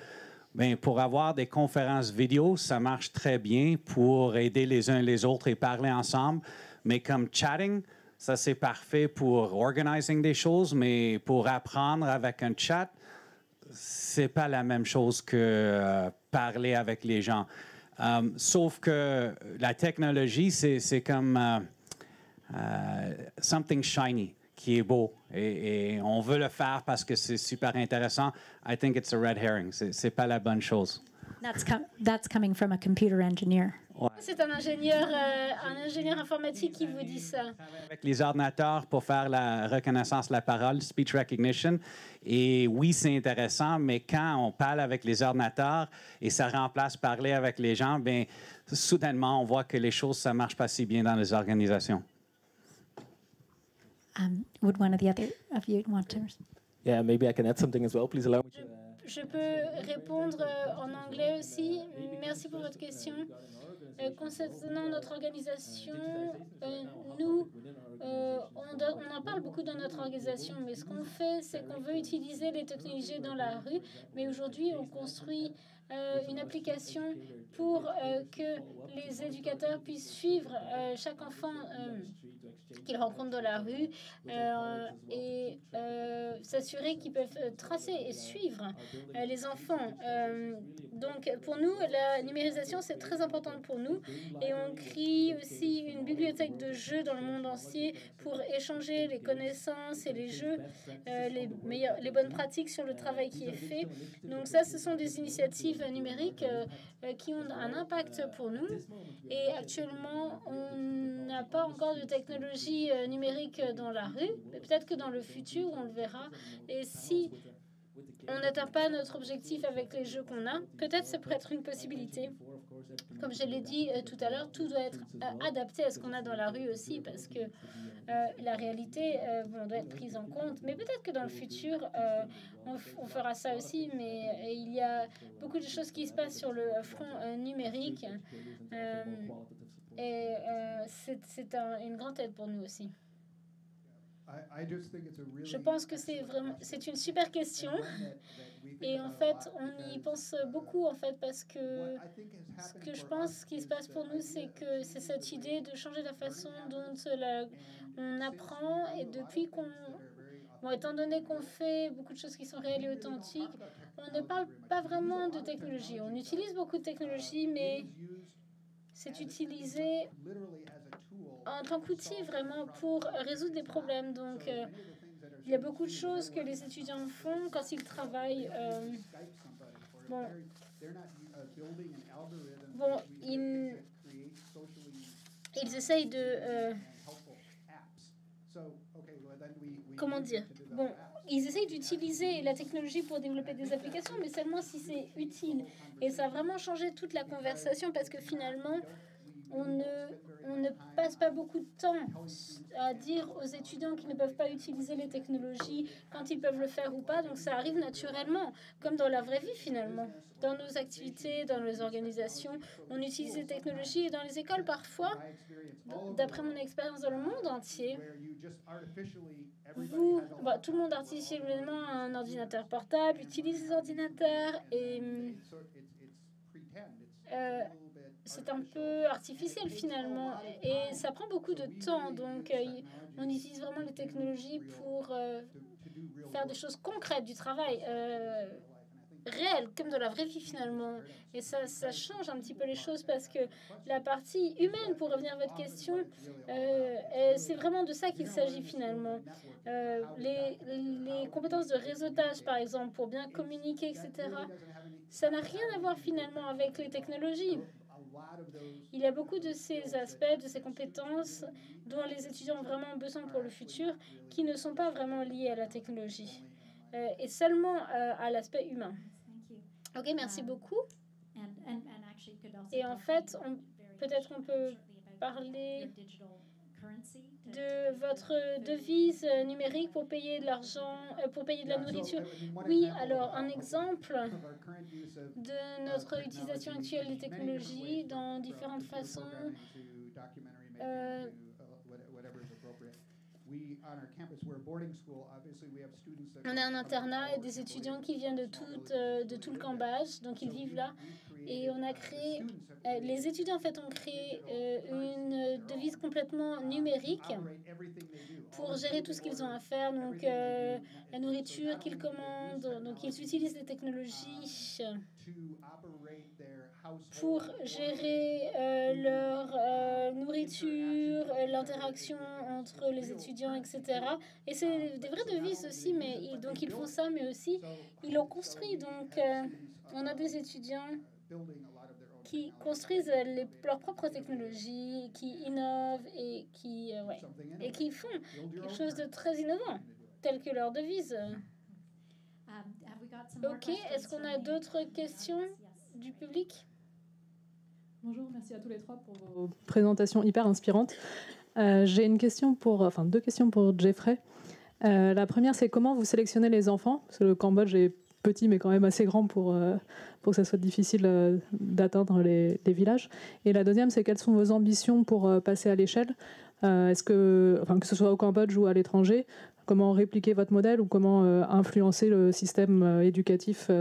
pour avoir des conférences vidéo, ça marche très bien pour aider les uns les autres et parler ensemble. Mais comme chatting, ça c'est parfait pour organiser des choses, mais pour apprendre avec un chat, c'est pas la même chose que parler avec les gens. Sauf que la technologie, c'est comme something shiny, qui est beau. Et on veut le faire parce que c'est super intéressant. I think it's a red herring. C'est pas la bonne chose. That's coming from a computer engineer. C'est un ingénieur informatique qui vous dit ça. Avec les ordinateurs pour faire la reconnaissance de la parole, speech recognition. Et oui, c'est intéressant, mais quand on parle avec les ordinateurs et ça remplace parler avec les gens, bien, soudainement, on voit que les choses, ça ne marche pas si bien dans les organisations. Would one of the other of you want to? Yeah, maybe I can add something as well. Please allow me to. Je peux répondre en anglais aussi. Merci pour votre question. Concernant notre organisation, on en parle beaucoup dans notre organisation, mais ce qu'on fait, c'est qu'on veut utiliser les technologies dans la rue, mais aujourd'hui, on construit une application pour que les éducateurs puissent suivre chaque enfant qu'ils rencontrent dans la rue et s'assurer qu'ils peuvent tracer et suivre les enfants. Donc, pour nous, la numérisation, c'est très important pour nous. Et on crée aussi une bibliothèque de jeux dans le monde entier pour échanger les connaissances et les jeux, les bonnes pratiques sur le travail qui est fait. Donc, ça, ce sont des initiatives numériques qui ont un impact pour nous. Et actuellement, on n'a pas encore de technologie numérique dans la rue, mais peut-être que dans le futur, on le verra. Et si on n'atteint pas notre objectif avec les jeux qu'on a, peut-être ça pourrait être une possibilité. Comme je l'ai dit tout à l'heure, tout doit être adapté à ce qu'on a dans la rue aussi, parce que la réalité doit être prise en compte. Mais peut-être que dans le futur, on fera ça aussi, mais il y a beaucoup de choses qui se passent sur le front numérique. Et c'est une grande aide pour nous aussi. Je pense que c'est une super question et en fait on y pense beaucoup en fait parce que ce que je pense qui se passe pour nous c'est que c'est cette idée de changer la façon dont on apprend et depuis étant donné qu'on fait beaucoup de choses qui sont réelles et authentiques, on ne parle pas vraiment de technologie. On utilise beaucoup de technologie, mais c'est utilisé en tant qu'outil vraiment pour résoudre des problèmes. Donc, il y a beaucoup de choses que les étudiants font quand ils travaillent. Ils essayent de... comment dire? Ils essayent d'utiliser la technologie pour développer des applications, mais seulement si c'est utile. Et ça a vraiment changé toute la conversation parce que finalement, on ne passe pas beaucoup de temps à dire aux étudiants qu'ils ne peuvent pas utiliser les technologies quand ils peuvent le faire ou pas. Donc ça arrive naturellement, comme dans la vraie vie finalement. Dans nos activités, dans les organisations, on utilise les technologies et dans les écoles parfois, d'après mon expérience dans le monde entier, tout le monde artificiellement a un ordinateur portable, utilise les ordinateurs et c'est un peu artificiel finalement et ça prend beaucoup de temps. Donc on utilise vraiment les technologies pour faire des choses concrètes, du travail réel, comme dans la vraie vie finalement. Et ça change un petit peu les choses parce que la partie humaine, pour revenir à votre question, c'est vraiment de ça qu'il s'agit finalement. Les compétences de réseautage, par exemple, pour bien communiquer, etc., ça n'a rien à voir finalement avec les technologies. Il y a beaucoup de ces aspects, de ces compétences dont les étudiants ont vraiment besoin pour le futur qui ne sont pas vraiment liés à la technologie et seulement à l'aspect humain. Ok, merci beaucoup. Et en fait, peut-être qu'on peut parler de votre devise numérique pour payer de l'argent, pour payer de la nourriture. Oui, alors un exemple de notre utilisation actuelle des technologies dans différentes façons. On a un internat et des étudiants qui viennent de tout le Cambodge, donc ils vivent là. Et on a créé, les étudiants en fait ont créé une devise complètement numérique pour gérer tout ce qu'ils ont à faire, donc la nourriture qu'ils commandent, donc ils utilisent les technologies pour gérer leur nourriture, l'interaction entre les étudiants, etc. Et c'est des vraies devises aussi, mais donc ils font ça, mais aussi ils l'ont construit. Donc on a des étudiants qui construisent leurs propres technologies, qui innovent et qui font quelque chose de très innovant, tel que leur devise. OK, est-ce qu'on a d'autres questions du public? Bonjour, merci à tous les trois pour vos présentations hyper inspirantes. J'ai deux questions pour Jeffrey. La première, c'est comment vous sélectionnez les enfants? Parce que le Cambodge est petit, mais quand même assez grand pour que ça soit difficile d'atteindre les villages. Et la deuxième, c'est quelles sont vos ambitions pour passer à l'échelle? Est-ce que ce soit au Cambodge ou à l'étranger, comment répliquer votre modèle ou comment influencer le système éducatif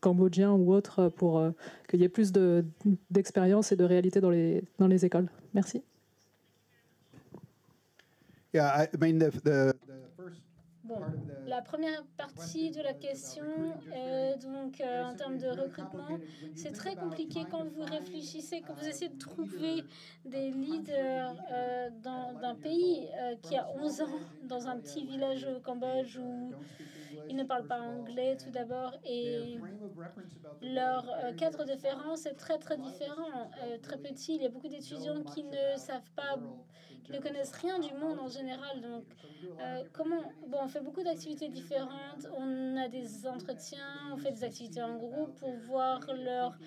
cambodgien ou autre pour qu'il y ait plus d'expérience et de réalité dans les écoles? Merci. Yeah, I mean the first Bon, la première partie de la question, en termes de recrutement, c'est très compliqué quand vous réfléchissez, quand vous essayez de trouver des leaders d'un pays qui a 11 ans, dans un petit village au Cambodge où ils ne parlent pas anglais tout d'abord et leur cadre de référence est très très différent, très petit. Il y a beaucoup d'étudiants qui ne savent pas, qui ne connaissent rien du monde en général. Donc, on fait beaucoup d'activités différentes. On a des entretiens, on fait des activités en groupe pour voir leur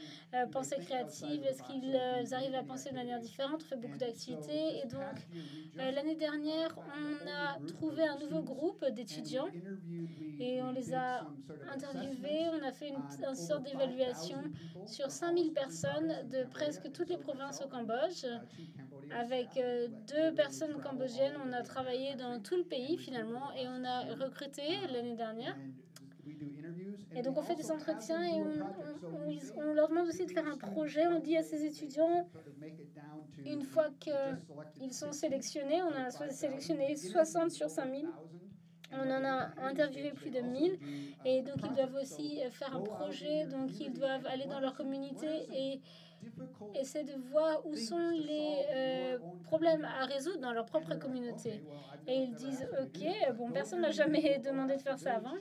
pensée créative. Est-ce qu'ils arrivent à penser de manière différente? On fait beaucoup d'activités. Et donc, l'année dernière, on a trouvé un nouveau groupe d'étudiants et on les a interviewés. On a fait une sorte d'évaluation sur 5000 personnes de presque toutes les provinces au Cambodge. Avec 2 personnes cambodgiennes, on a travaillé dans tout le pays finalement et on a recruté l'année dernière. Et donc on fait des entretiens et on leur demande aussi de faire un projet. On dit à ces étudiants, une fois qu'ils sont sélectionnés, on a sélectionné 60 sur 5000. On en a interviewé plus de 1000 et donc ils doivent aussi faire un projet, donc ils doivent aller dans leur communauté et essayer de voir où sont les problèmes à résoudre dans leur propre communauté. Et ils disent, OK, personne n'a jamais demandé de faire ça avant.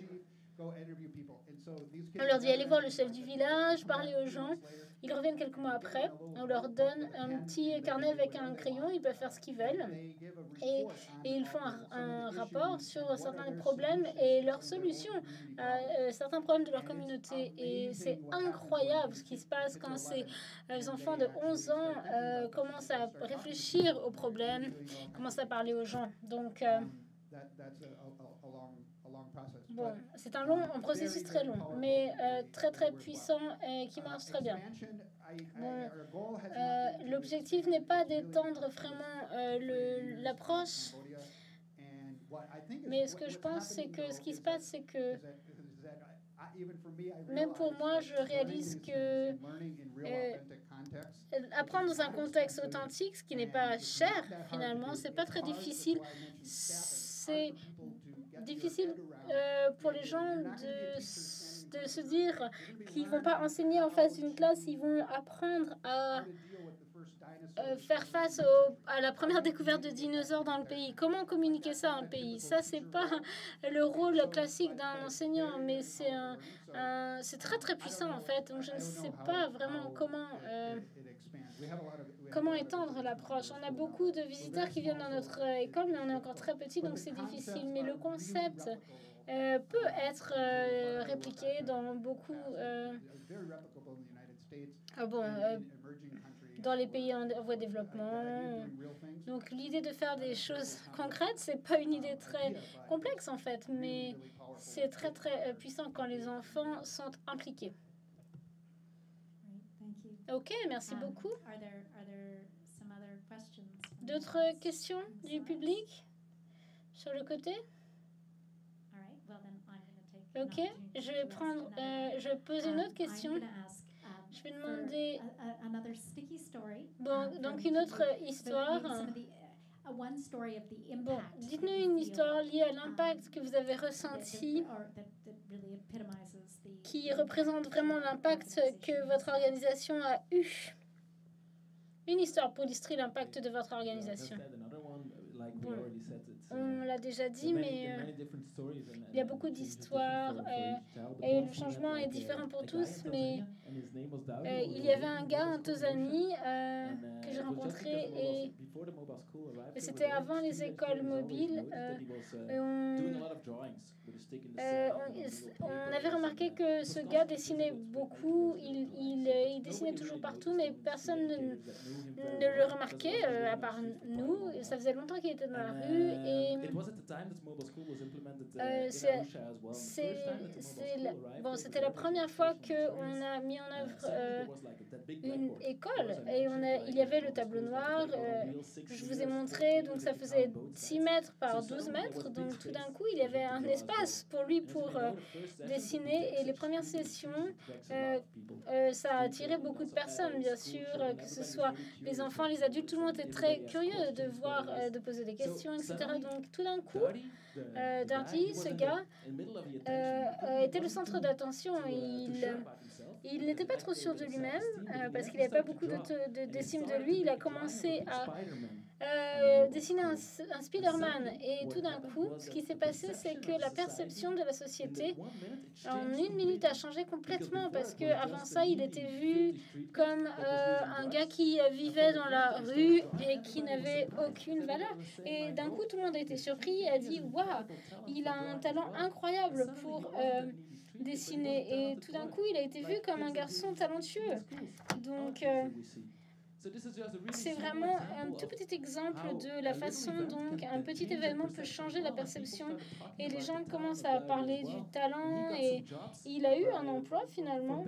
On leur dit, allez voir le chef du village, parlez aux gens. Ils reviennent quelques mois après. On leur donne un petit carnet avec un crayon. Ils peuvent faire ce qu'ils veulent. Et ils font un rapport sur certains problèmes et leurs solutions à certains problèmes de leur communauté. Et c'est incroyable ce qui se passe quand ces enfants de 11 ans commencent à réfléchir aux problèmes, commencent à parler aux gens. Donc, c'est un processus très long, mais très très puissant et qui marche très bien. L'objectif n'est pas d'étendre vraiment l'approche, mais ce que je pense, c'est que ce qui se passe, c'est que même pour moi, je réalise que apprendre dans un contexte authentique, ce qui n'est pas cher finalement, c'est pas très difficile. C'est difficile pour les gens de se dire qu'ils ne vont pas enseigner en face d'une classe, ils vont apprendre à faire face à la première découverte de dinosaures dans le pays. Comment communiquer ça à un pays? Ça, c'est pas le rôle classique d'un enseignant, mais c'est très très puissant en fait. Donc je ne sais pas vraiment comment étendre l'approche. On a beaucoup de visiteurs qui viennent dans notre école, mais on est encore très petit, donc c'est difficile. Mais le concept peut être répliqué dans beaucoup... dans les pays en voie de développement. Donc l'idée de faire des choses concrètes, c'est pas une idée très complexe en fait, mais c'est très très puissant quand les enfants sont impliqués. OK, merci beaucoup. D'autres questions du public sur le côté? OK, je vais poser une autre question. Je vais demander donc une autre histoire. Dites-nous une histoire liée à l'impact que vous avez ressenti, qui représente vraiment l'impact que votre organisation a eu. Une histoire pour illustrer l'impact de votre organisation. Bon, on l'a déjà dit, mais il y a beaucoup d'histoires et le changement est différent pour tous, mais il y avait un gars en Tanzanie que j'ai rencontré et c'était avant les écoles mobiles. On avait remarqué que ce gars dessinait beaucoup, il dessinait toujours partout, mais personne ne le remarquait, à part nous. Ça faisait longtemps qu'il était dans la rue et c'était la première fois qu'on a mis en œuvre une école et il y avait le tableau noir. Je vous ai montré, donc ça faisait 6 mètres par 12 mètres, donc tout d'un coup il y avait un espace pour lui pour dessiner et les premières sessions ça a attiré beaucoup de personnes, bien sûr, que ce soit les enfants, les adultes, tout le monde était très curieux de voir, de poser des questions, etc. Donc tout d'un coup, Darty, ce gars, était le centre d'attention. Il n'était pas trop sûr de lui-même parce qu'il n'avait pas beaucoup d'estime de lui. Il a commencé à dessiner un Spider-Man et tout d'un coup, ce qui s'est passé, c'est que la perception de la société en 1 minute a changé complètement parce qu'avant ça, il était vu comme un gars qui vivait dans la rue et qui n'avait aucune valeur. Et d'un coup, tout le monde a été surpris et a dit « Waouh, il a un talent incroyable pour dessiner. » Et tout d'un coup, il a été vu comme un garçon talentueux. Donc, c'est vraiment un tout petit exemple de la façon dont un petit événement peut changer la perception et les gens commencent à parler du talent et il a eu un emploi finalement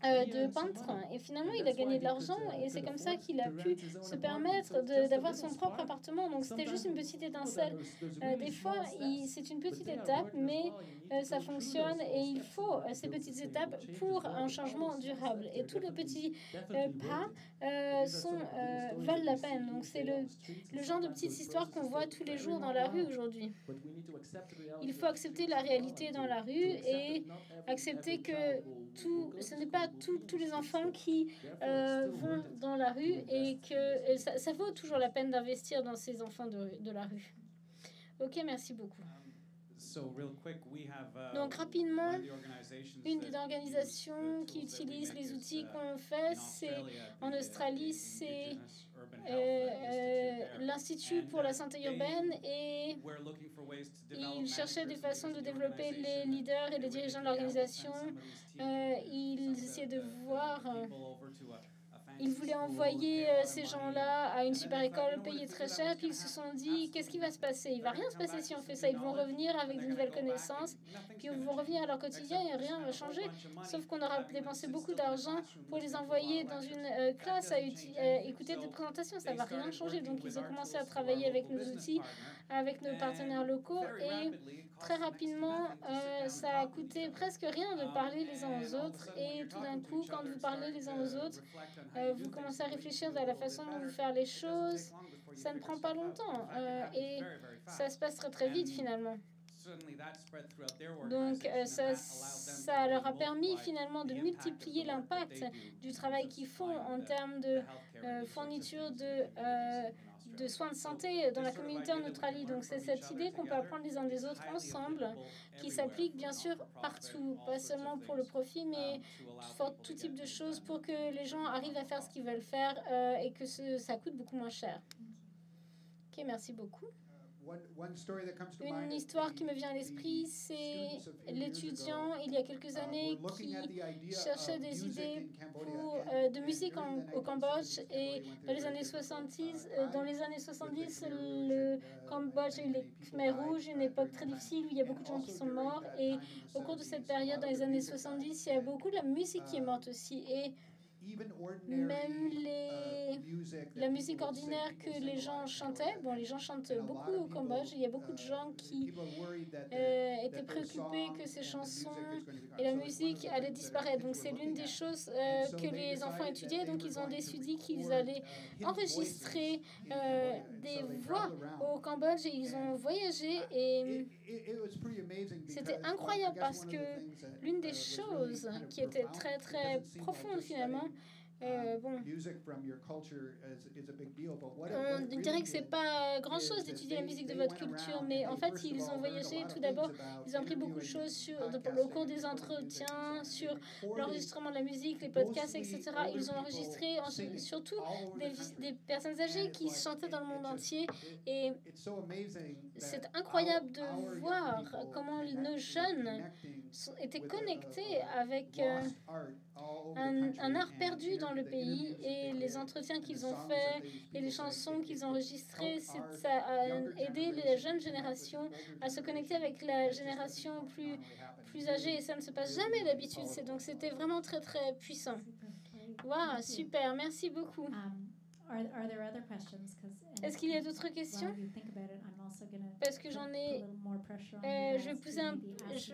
de peintre et finalement il a gagné de l'argent et c'est comme ça qu'il a pu se permettre d'avoir son propre appartement. Donc c'était juste une petite étincelle. Des fois c'est une petite étape mais ça fonctionne et il faut ces petites étapes pour un changement durable et tous les petits pas valent la peine. Donc c'est le genre de petites histoires qu'on voit tous les jours dans la rue aujourd'hui. Il faut accepter la réalité dans la rue et accepter que ce n'est pas tous les enfants qui vont dans la rue et que ça vaut toujours la peine d'investir dans ces enfants de la rue. Ok, merci beaucoup. Donc rapidement, une des organisations qui utilise les outils qu'on fait, en Australie, c'est l'Institut pour la santé urbaine et ils cherchaient des façons de développer les leaders et les dirigeants de l'organisation. Ils essayaient de voir... Ils voulaient envoyer ces gens-là à une super école payée très cher, puis ils se sont dit, qu'est-ce qui va se passer? Il ne va rien se passer si on fait ça. Ils vont revenir avec de nouvelles connaissances, puis ils vont revenir à leur quotidien et rien ne va changer. Sauf qu'on aura dépensé beaucoup d'argent pour les envoyer dans une classe à écouter des présentations. Ça ne va rien changer. Donc ils ont commencé à travailler avec nos outils, avec nos partenaires locaux et très rapidement, ça a coûté presque rien de parler les uns aux autres. Et tout d'un coup, quand vous parlez les uns aux autres, vous commencez à réfléchir à la façon dont vous faire les choses. Ça ne prend pas longtemps et ça se passe très très vite finalement. Donc ça leur a permis finalement de multiplier l'impact du travail qu'ils font en termes de fourniture de soins de santé dans la communauté en Australie. Donc c'est cette idée qu'on peut apprendre les uns des autres ensemble, qui s'applique bien sûr partout, pas seulement pour le profit, mais pour tout type de choses pour que les gens arrivent à faire ce qu'ils veulent faire et que ça coûte beaucoup moins cher. Ok, merci beaucoup. Une histoire qui me vient à l'esprit, c'est l'étudiant, il y a quelques années, qui cherchait des idées de musique au Cambodge. Et dans les années 70, le Cambodge a eu les Khmers rouges, une époque très difficile où il y a beaucoup de gens qui sont morts. Et au cours de cette période, dans les années 70, il y a beaucoup de la musique qui est morte aussi. Et même la musique ordinaire que les gens chantaient, bon, les gens chantent beaucoup au Cambodge, il y a beaucoup de gens qui étaient préoccupés que ces chansons et la musique allaient disparaître. Donc c'est l'une des choses que les enfants étudiaient, donc ils ont décidé qu'ils allaient enregistrer des voix au Cambodge et ils ont voyagé et c'était incroyable parce que l'une des choses qui était très très profonde finalement, Bon, on dirait que c'est pas grand-chose d'étudier la musique de votre culture, mais en fait, ils ont voyagé tout d'abord, ils ont appris beaucoup de choses au cours des entretiens, sur l'enregistrement de la musique, les podcasts, etc. Ils ont enregistré surtout des personnes âgées qui chantaient dans le monde entier, et c'est incroyable de voir comment nos jeunes étaient connectés avec un art perdu dans le pays, et les entretiens qu'ils ont faits et les chansons qu'ils ont enregistrées, ça a aidé les jeunes générations à se connecter avec la génération plus âgée, et ça ne se passe jamais d'habitude. Donc c'était vraiment très très puissant. Waouh, super, merci beaucoup. Est-ce qu'il y a d'autres questions? Parce que j'en ai,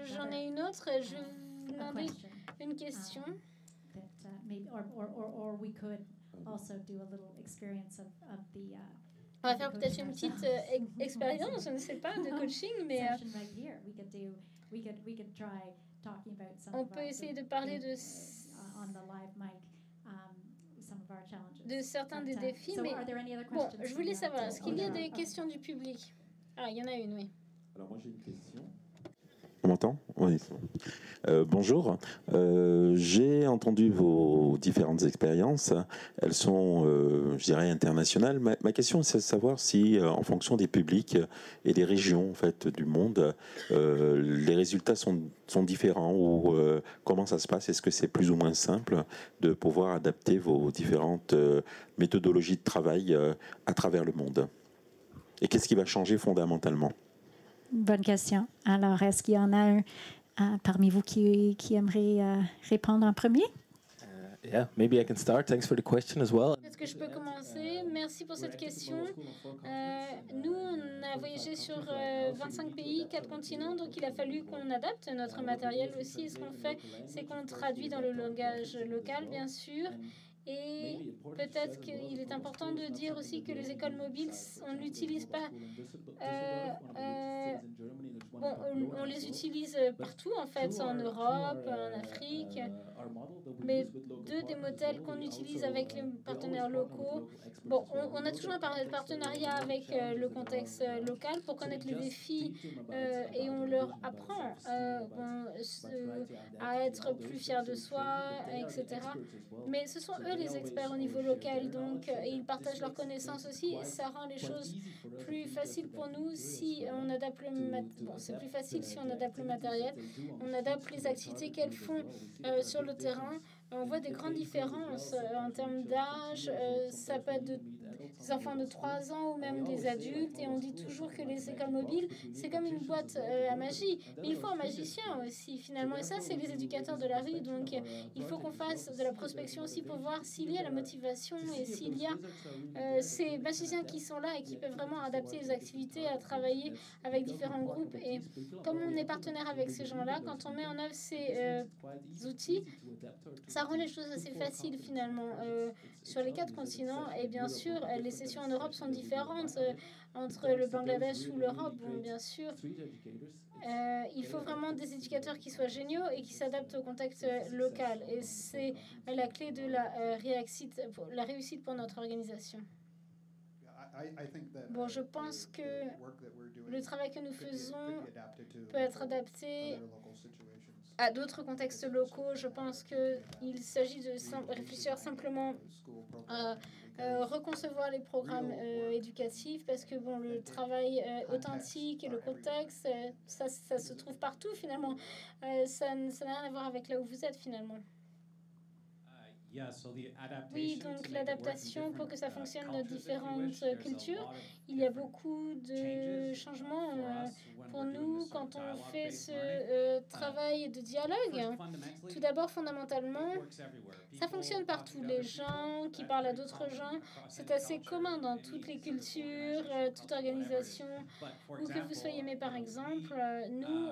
j'en ai une autre. Je vais vous demander une question. On va faire peut-être une petite expérience, je ne sais pas, de coaching, mais on peut essayer de parler de certains des défis, mais bon, je voulais savoir, est-ce qu'il y a des questions du public? Ah, il y en a une, oui. Alors moi j'ai une question. On m'entend? Oui. Bonjour. J'ai entendu vos différentes expériences. Elles sont, je dirais, internationales. Ma question, c'est de savoir si, en fonction des publics et des régions en fait, du monde, les résultats sont différents ou comment ça se passe? Est-ce que c'est plus ou moins simple de pouvoir adapter vos différentes méthodologies de travail à travers le monde? Et qu'est-ce qui va changer fondamentalement? Bonne question. Alors, est-ce qu'il y en a un parmi vous qui aimerait répondre en premier? Yeah, maybe I can start. Thanks for the question as well. Est-ce que je peux commencer? Merci pour cette question. Nous, on a voyagé sur 25 pays, 4 continents, donc il a fallu qu'on adapte notre matériel aussi. Et ce qu'on fait, c'est qu'on traduit dans le langage local, bien sûr. Et peut-être qu'il est important de dire aussi que les écoles mobiles, on n'utilise pas... bon, on les utilise partout, en fait, en Europe, en Afrique. Mais deux des modèles qu'on utilise avec les partenaires locaux, bon, on a toujours un partenariat avec le contexte local pour connaître les défis et on leur apprend à être plus fiers de soi, etc. Mais ce sont eux les experts au niveau local, donc ils partagent leurs connaissances aussi, et ça rend les choses plus faciles pour nous si on adapte c'est plus facile si on adapte le matériel, on adapte les activités qu'elles font sur le terrain. On voit des grandes différences en termes d'âge. Ça peut être des enfants de 3 ans ou même des adultes. Et on dit toujours que les écoles mobiles, c'est comme une boîte à magie. Mais il faut un magicien aussi, finalement. Et ça, c'est les éducateurs de la rue. Donc, il faut qu'on fasse de la prospection aussi pour voir s'il y a la motivation et s'il y a ces magiciens qui sont là et qui peuvent vraiment adapter les activités à travailler avec différents groupes. Et comme on est partenaire avec ces gens-là, quand on met en œuvre ces outils, ça rend les choses assez faciles finalement sur les 4 continents. Et bien sûr, les sessions en Europe sont différentes entre le Bangladesh ou l'Europe. Bon, bien sûr, il faut vraiment des éducateurs qui soient géniaux et qui s'adaptent au contexte local. Et c'est la clé de la réussite pour notre organisation. Bon, je pense que le travail que nous faisons peut être adapté à d'autres contextes locaux. Je pense qu'il s'agit de réfléchir simplement à reconcevoir les programmes éducatifs, parce que bon, le travail authentique et le contexte, ça se trouve partout finalement. Ça n'a rien à voir avec là où vous êtes finalement. Oui, donc l'adaptation pour que ça fonctionne dans différentes cultures, il y a beaucoup de changements pour nous quand on fait ce travail de dialogue. Tout d'abord, fondamentalement, ça fonctionne partout. Les gens qui parlent à d'autres gens, c'est assez commun dans toutes les cultures, toute organisation, où que vous soyez. Mais par exemple, nous,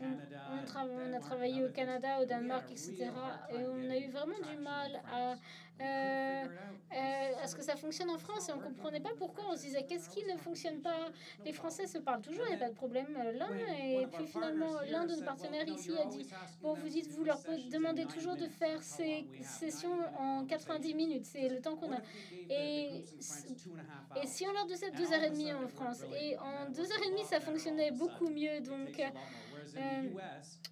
on a travaillé au Canada, au Danemark, etc. Et on a eu vraiment vraiment du mal à ce que ça fonctionne en France et on ne comprenait pas pourquoi. On se disait qu'est-ce qui ne fonctionne pas. Les Français se parlent toujours, il n'y a pas de problème là. Et puis finalement, l'un de nos partenaires ici a dit bon, vous leur demandez toujours de faire ces sessions en 90 minutes, c'est le temps qu'on a. Et si on leur disait 2h30 en France, et en 2h30 ça fonctionnait beaucoup mieux. Donc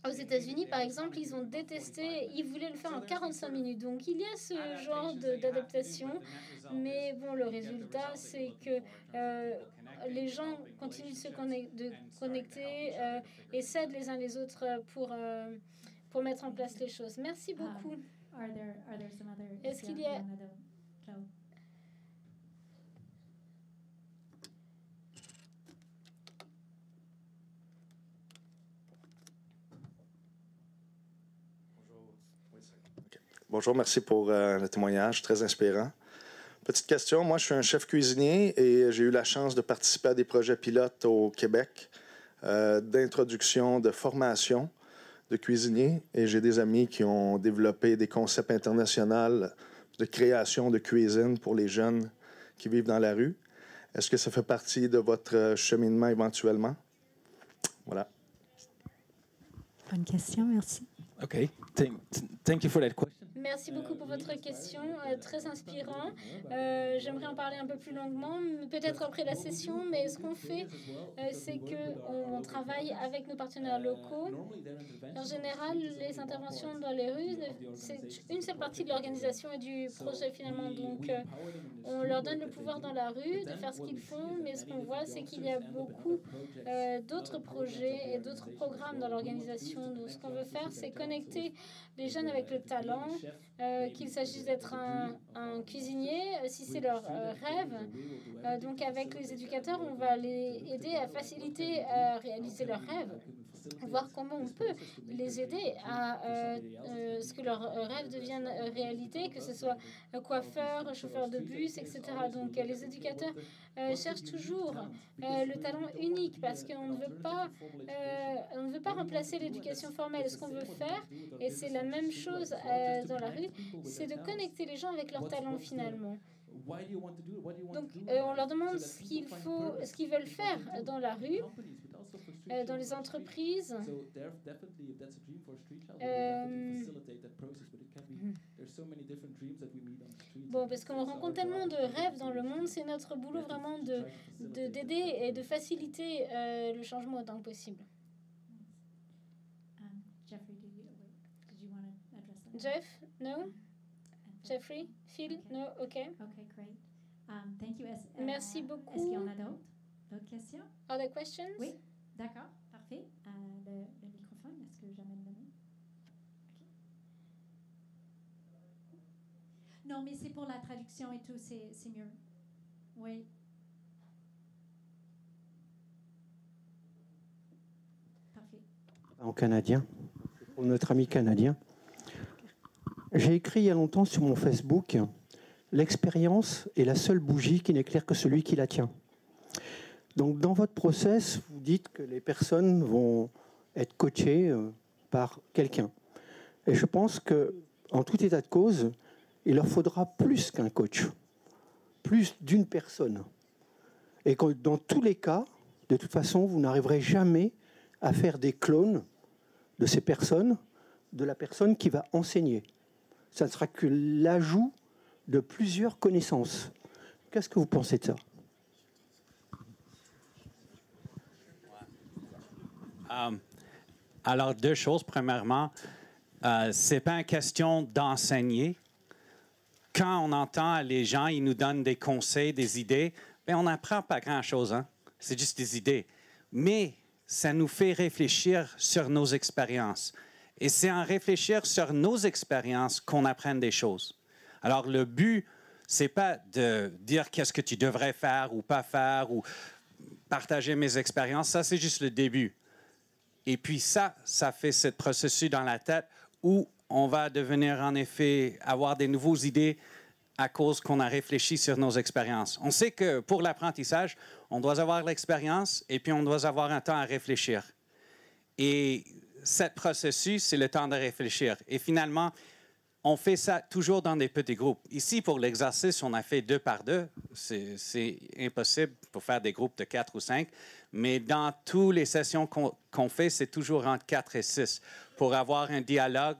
aux États-Unis, par exemple, ils ont détesté, ils voulaient le faire en 45 minutes. Donc, il y a ce genre d'adaptation. Mais bon, le résultat, c'est que les gens continuent de se connecter et s'aident les uns les autres pour mettre en place les choses. Merci beaucoup. Est-ce qu'il y a... Bonjour, merci pour le témoignage, très inspirant. Petite question, moi je suis un chef cuisinier et j'ai eu la chance de participer à des projets pilotes au Québec d'introduction, de formation de cuisiniers et j'ai des amis qui ont développé des concepts internationaux de création de cuisine pour les jeunes qui vivent dans la rue. Est-ce que ça fait partie de votre cheminement éventuellement? Voilà. Bonne question, merci. OK. Thank you for that question. Merci beaucoup pour votre question, très inspirant. J'aimerais en parler un peu plus longuement, peut-être après la session, mais ce qu'on fait, c'est qu'on travaille avec nos partenaires locaux. En général, les interventions dans les rues, c'est une seule partie de l'organisation et du projet finalement. Donc, on leur donne le pouvoir dans la rue de faire ce qu'ils font, mais ce qu'on voit, c'est qu'il y a beaucoup d'autres projets et d'autres programmes dans l'organisation. Donc, ce qu'on veut faire, c'est connecter les jeunes avec le talent, qu'il s'agisse d'être un cuisinier, si c'est leur rêve. Donc avec les éducateurs, on va les aider à faciliter à réaliser leurs rêves, voir comment on peut les aider à ce que leurs rêves deviennent réalité, que ce soit coiffeur, chauffeur de bus, etc. Donc les éducateurs cherchent toujours le talent unique parce qu'on ne veut pas remplacer l'éducation formelle. Ce qu'on veut faire, et c'est la même chose dans la rue, c'est de connecter les gens avec leur talent finalement. Donc, on leur demande ce qu'ils veulent faire dans la rue, dans les entreprises. Bon, parce qu'on rencontre tellement de rêves dans le monde, c'est notre boulot vraiment d'aider et de faciliter le changement autant que possible. Jeff, no? Jeffrey, Phil, no? OK. Okay, great. Thank you. Merci beaucoup. Est-ce qu'il y en a d'autres questions? Other questions? Oui, d'accord, parfait. Le microphone, est-ce que j'amène le mot? Okay. Non, mais c'est pour la traduction et tout, c'est mieux. Oui. Parfait. En canadien, pour notre ami canadien. J'ai écrit il y a longtemps sur mon Facebook « L'expérience est la seule bougie qui n'éclaire que celui qui la tient ». Donc, dans votre process, vous dites que les personnes vont être coachées par quelqu'un. Et je pense qu'en tout état de cause, il leur faudra plus qu'un coach, plus d'une personne. Et que dans tous les cas, de toute façon, vous n'arriverez jamais à faire des clones de ces personnes, de la personne qui va enseigner. Ça ne sera que l'ajout de plusieurs connaissances. Qu'est-ce que vous pensez de ça? Alors, deux choses. Premièrement, ce n'est pas une question d'enseigner. Quand on entend les gens, ils nous donnent des conseils, des idées, bien, on n'apprend pas grand-chose. Hein? C'est juste des idées. Mais ça nous fait réfléchir sur nos expériences. Et c'est en réfléchir sur nos expériences qu'on apprend des choses. Alors, le but, ce n'est pas de dire qu'est-ce que tu devrais faire ou pas faire ou partager mes expériences. Ça, c'est juste le début. Et puis ça fait ce processus dans la tête où on va devenir, en effet, avoir des nouvelles idées à cause qu'on a réfléchi sur nos expériences. On sait que pour l'apprentissage, on doit avoir l'expérience et puis on doit avoir un temps à réfléchir. Et ce processus, c'est le temps de réfléchir. Et finalement, on fait ça toujours dans des petits groupes. Ici, pour l'exercice, on a fait 2 par 2. C'est impossible pour faire des groupes de 4 ou 5. Mais dans toutes les sessions qu'on fait, c'est toujours entre 4 et 6 pour avoir un dialogue,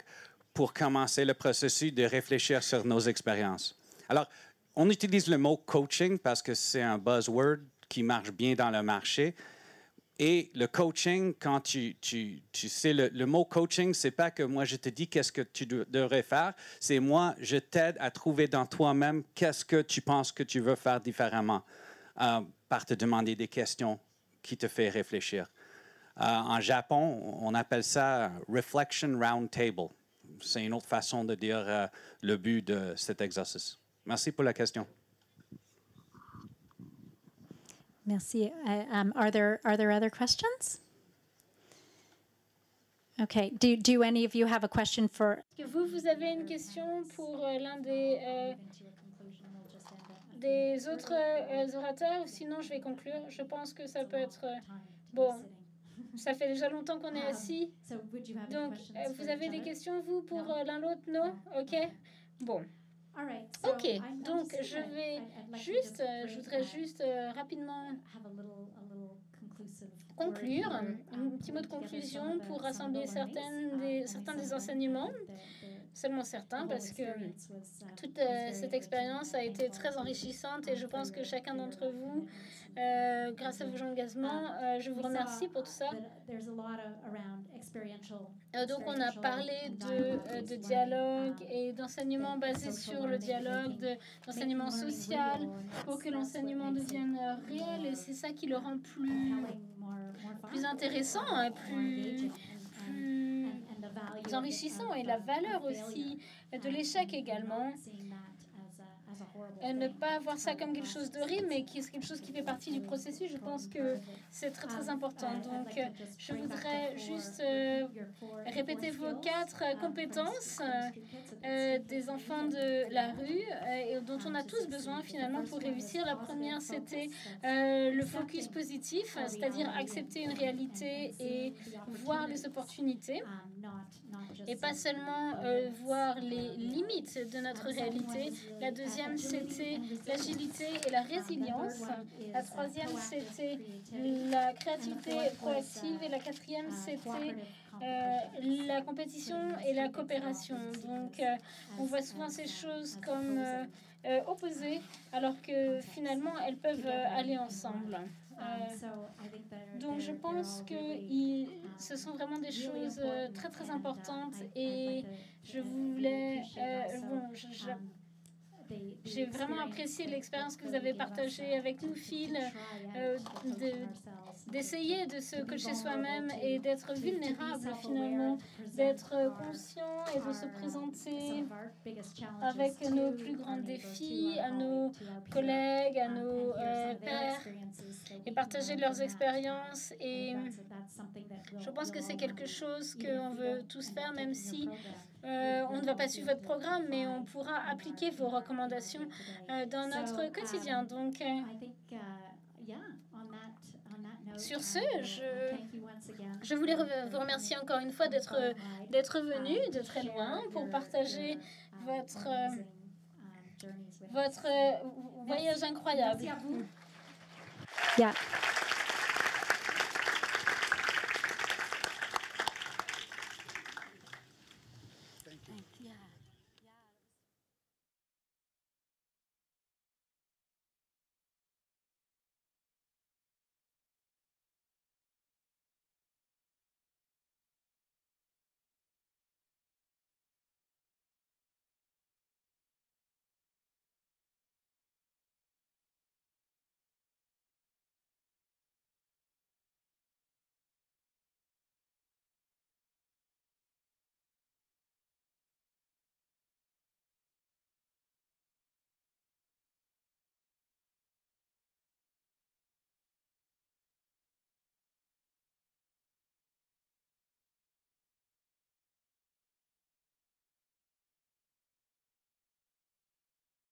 pour commencer le processus de réfléchir sur nos expériences. Alors, on utilise le mot coaching parce que c'est un buzzword qui marche bien dans le marché. Et le coaching, quand tu sais, le mot coaching, c'est pas que moi je te dis qu'est-ce que tu devrais faire, c'est moi, je t'aide à trouver dans toi-même qu'est-ce que tu penses que tu veux faire différemment par te demander des questions qui te fait réfléchir. En Japon, on appelle ça Reflection Round Table. C'est une autre façon de dire le but de cet exercice. Merci pour la question. Merci. Are there other questions? Okay. Do any of you have a question for? Est-ce que vous avez une question pour l'un des autres orateurs? Sinon, je vais conclure. Je pense que ça peut être bon. Ça fait déjà longtemps qu'on est assis. Donc, vous avez des questions, vous, pour l'un l'autre? Non? OK. Bon. OK, donc je voudrais juste rapidement conclure, un petit mot de conclusion pour rassembler certains des enseignements, seulement certains, parce que toute cette expérience a été très enrichissante et je pense que chacun d'entre vous, grâce à vos engagements, je vous remercie pour tout ça. Donc on a parlé de dialogue et d'enseignement basé sur le dialogue, d'enseignement social pour que l'enseignement devienne réel et c'est ça qui le rend plus intéressant, plus enrichissant et la valeur aussi de l'échec également. Ne pas voir ça comme quelque chose d'horrible, mais qui est quelque chose qui fait partie du processus, je pense que c'est très, très important. Donc, je voudrais juste répéter vos 4 compétences des enfants de la rue et dont on a tous besoin finalement pour réussir. La première, c'était le focus positif, c'est-à-dire accepter une réalité et voir les opportunités et pas seulement voir les limites de notre réalité. La deuxième, c'était l'agilité et la résilience. La troisième, c'était la créativité proactive. Et la quatrième, c'était la compétition et la coopération. Donc, on voit souvent ces choses comme opposées, alors que finalement, elles peuvent aller ensemble. Donc, je pense que ce sont vraiment des choses très, très importantes. Et je voulais... J'ai vraiment apprécié l'expérience que vous avez partagée avec nous, Phil, d'essayer de se coacher soi-même et d'être vulnérable finalement, d'être conscient et de se présenter avec nos plus grands défis, à nos collègues, à nos pairs et partager leurs expériences. Et je pense que c'est quelque chose qu'on veut tous faire, même si on ne va pas suivre votre programme, mais on pourra appliquer vos recommandations dans notre quotidien. Donc, sur ce, je voulais vous remercier encore une fois d'être venu de très loin pour partager votre voyage incroyable. Yeah.